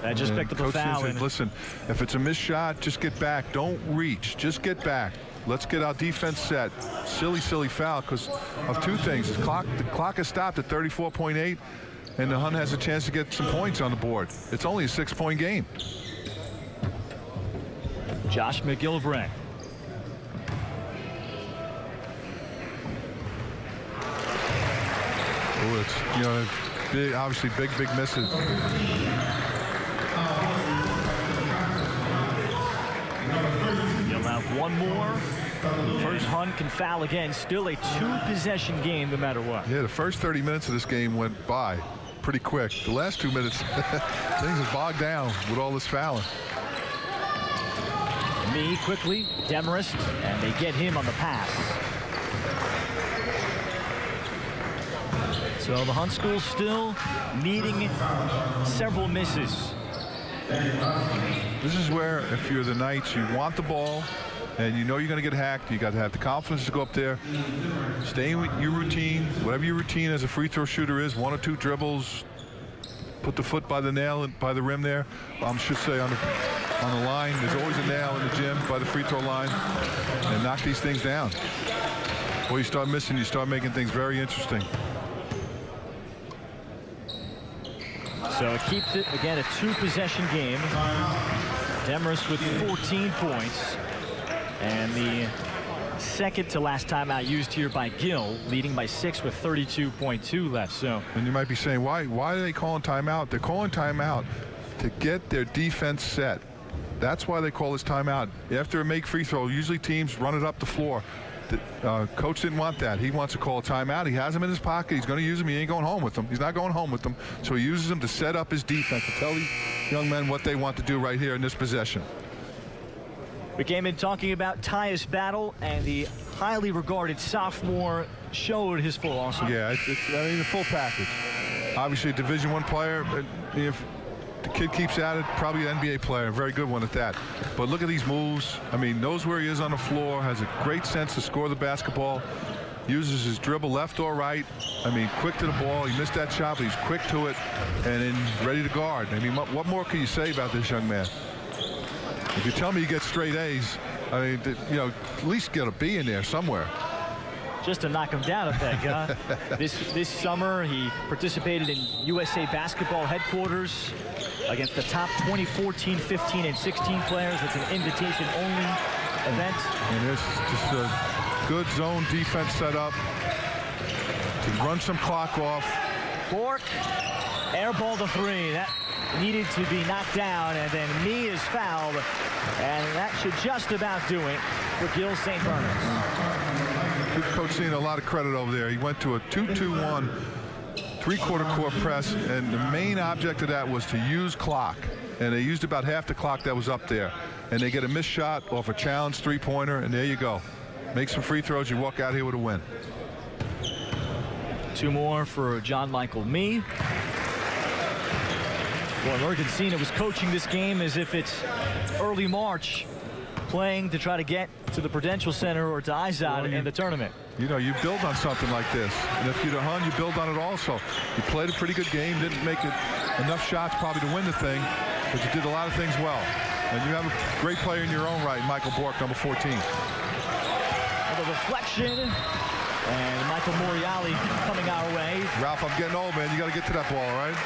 That just picked up a foul. Said, listen, if it's a missed shot, just get back. Don't reach. Just get back. Let's get our defense set. Silly foul because of 2 things. The clock has stopped at 34.8, and the Hun has a chance to get some points on the board. It's only a 6-point game. Josh McGilvray. Oh, it's, big, obviously big misses. You'll have one more. First Hun can foul again. Still a 2-possession game no matter what. Yeah, the first 30 minutes of this game went by pretty quick. The last 2 minutes, things have bogged down with all this fouling. Me quickly, Demarest, and they get him on the pass. So the Hunt School still needing several misses. This is where, if you're the Knights, you want the ball, and you know you're going to get hacked. You got to have the confidence to go up there, stay with your routine, whatever your routine as a free throw shooter is, 1 or 2 dribbles, put the foot by the nail and by the rim there. I should say on the line. There's always a nail in the gym by the free throw line, and knock these things down. Well, you start missing, you start making things very interesting. So it keeps it, again, a 2-possession game. Demarest with 14 points. And the second to last timeout used here by Gill, leading by 6 with 32.2 left. So, and you might be saying, why are they calling timeout? They're calling timeout to get their defense set. That's why they call this timeout. After a make free throw, usually teams run it up the floor. The coach didn't want that. He wants to call a timeout. He has them in his pocket. He's going to use them. He ain't going home with them. He's not going home with them. So he uses them to set up his defense, to tell these young men what they want to do right here in this possession. We came in talking about Tyus Battle, and the highly regarded sophomore showed his full arsenal. Yeah, I mean, the full package. Obviously, a Division I player. If The kid keeps at it, probably an NBA player, a very good one at that. But look at these moves. I mean, knows where he is on the floor, has a great sense to score the basketball, uses his dribble left or right. I mean, quick to the ball. He missed that shot, but he's quick to it and then ready to guard. I mean, what more can you say about this young man? If you tell me he gets straight A's, I mean, you know, at least get a B in there somewhere. Just to knock him down a peg, huh? This summer, he participated in USA Basketball headquarters against the top 2014, 15, and 16 players. It's an invitation-only event. And it's just a good zone defense set up to run some clock off. Bork, airball to three. That needed to be knocked down, and then Mee is fouled, and that should just about do it for Gil St. Bernard's. Give Coach Cena a lot of credit over there. He went to a 2-2-1 three-quarter court press, and the main object of that was to use clock, and they used about half the clock that was up there, and they get a missed shot off a challenge three-pointer, and there you go. Make some free throws, you walk out here with a win. Two more for John Michael Mee. Well, Morgan Cena was coaching this game as if it's early March, playing to try to get to the Prudential Center or to Izod in the tournament. You know, you build on something like this, and if you're the Hun, you build on it also. You played a pretty good game, didn't make it enough shots probably to win the thing, but you did a lot of things well. And you have a great player in your own right, Michael Bork, number 14. And the deflection, and Michael Moriali coming our way. Ralph, I'm getting old, man. You got to get to that ball, all right?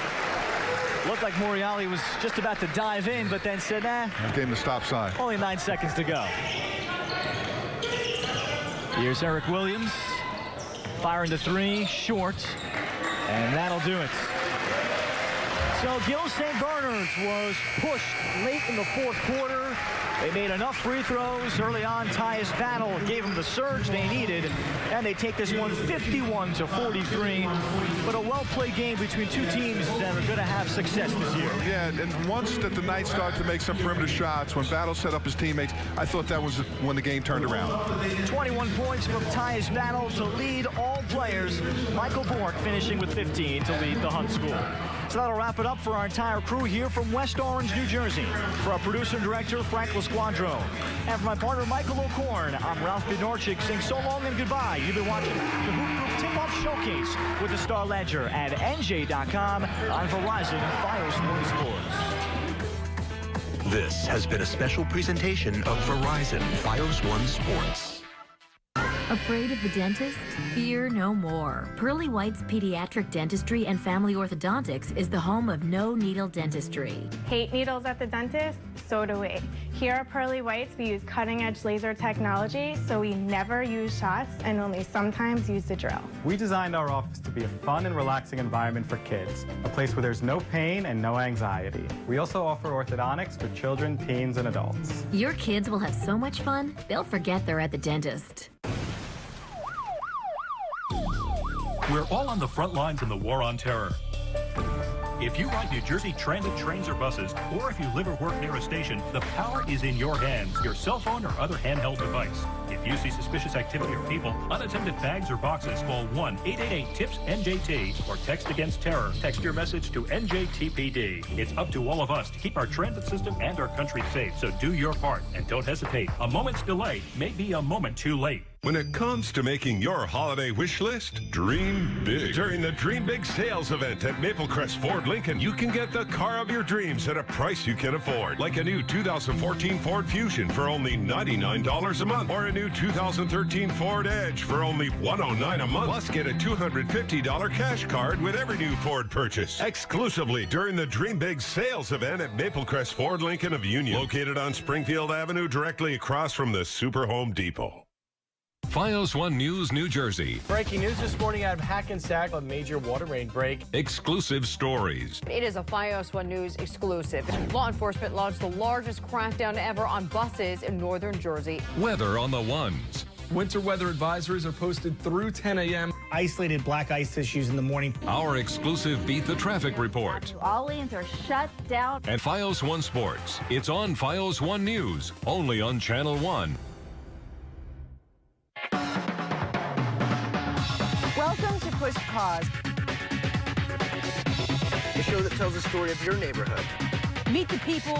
Looked like Moriali was just about to dive in, but then said, nah. Gave him the stop sign. Only 9 seconds to go. Here's Eric Williams. Firing the three, short. And that'll do it. So Gil St. Bernard's was pushed late in the fourth quarter. They made enough free throws early on. Tyus Battle gave them the surge they needed, and they take this one 51-43. But a well-played game between two teams that are going to have success this year. Yeah, and once that the Knights started to make some perimeter shots, when Battle set up his teammates, I thought that was when the game turned around. 21 points from Tyus Battle to lead all players. Michael Bork finishing with 15 to lead the Hunt School. So that'll wrap it up for our entire crew here from West Orange, New Jersey. For our producer and director, Frank Lasquandro. And for my partner, Michael O'Korn, I'm Ralph Bednarczyk saying so long and goodbye. You've been watching the Hoop Group Tip-Off Showcase with the Star Ledger at NJ.com on Verizon Fios Sports. This has been a special presentation of Verizon Fios 1 Sports. Afraid of the dentist? Fear no more. Pearly White's Pediatric Dentistry and Family Orthodontics is the home of no-needle dentistry. Hate needles at the dentist? So do we. Here at Pearly White's, we use cutting-edge laser technology, so we never use shots and only sometimes use the drill. We designed our office to be a fun and relaxing environment for kids, a place where there's no pain and no anxiety. We also offer orthodontics for children, teens, and adults. Your kids will have so much fun, they'll forget they're at the dentist. We're all on the front lines in the war on terror. If you ride New Jersey Transit trains or buses, or if you live or work near a station, the power is in your hands, your cell phone or other handheld device. If you see suspicious activity or people, unattended bags or boxes, call 1-888-TIPS-NJT or text against terror. Text your message to NJTPD. It's up to all of us to keep our transit system and our country safe, so do your part and don't hesitate. A moment's delay may be a moment too late. When it comes to making your holiday wish list, dream big. During the Dream Big sales event at Maple Crest Ford Lincoln, you can get the car of your dreams at a price you can afford. Like a new 2014 Ford Fusion for only $99 a month, or a new 2013 Ford Edge for only $109 a month. Plus, get a $250 cash card with every new Ford purchase. Exclusively during the Dream Big sales event at Maple Crest Ford Lincoln of Union, located on Springfield Avenue, directly across from the Super Home Depot. Fios 1 News, New Jersey. Breaking news this morning out of Hackensack, a major water main break. Exclusive stories. It is a Fios 1 News exclusive. Law enforcement launched the largest crackdown ever on buses in northern Jersey. Weather on the ones. Winter weather advisories are posted through 10 a.m. Isolated black ice issues in the morning. Our exclusive Beat the Traffic report. All lanes are shut down. And Fios 1 Sports. It's on Fios 1 News, only on Channel 1. Welcome to Push Pause, the show that tells the story of your neighborhood. Meet the people,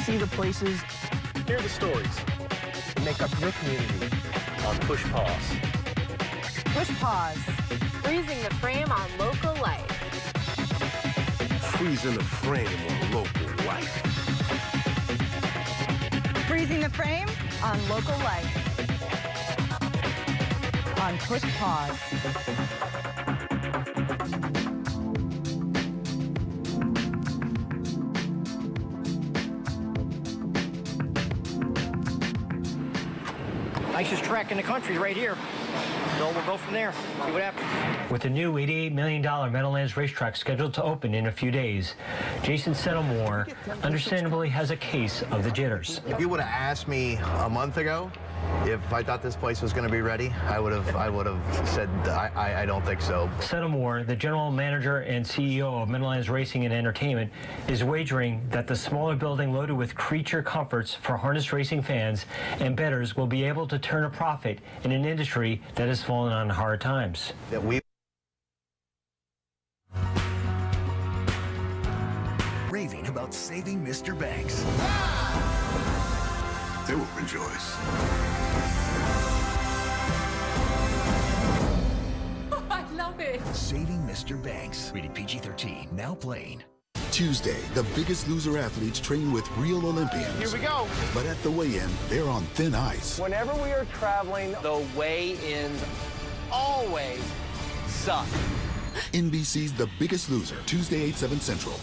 see the places, Hear the stories. Make up your community on Push Pause. Push pause. Freezing the frame on local life. Freezing the frame on local life. freezing the frame on local life. On Push Pause. Nicest track in the country right here. So we'll go from there, see what happens. With the new $88 million Meadowlands racetrack scheduled to open in a few days, Jason Settlemore understandably has a case of the jitters. If you would have asked me a month ago if I thought this place was going to be ready, I would have said I don't think so. Settlemore, the general manager and CEO of Meadowlands Racing and Entertainment, is wagering that the smaller building loaded with creature comforts for harness racing fans and bettors will be able to turn a profit in an industry that has fallen on hard times. That we raving about saving Mr. Banks. They will rejoice. I love it. Saving Mr. Banks. Rated PG-13. Now playing. Tuesday, the Biggest Loser athletes train with real Olympians. Here we go. But at the weigh-in, they're on thin ice. Whenever we are traveling, the weigh-ins always suck. NBC's The Biggest Loser, Tuesday, 8/7 Central.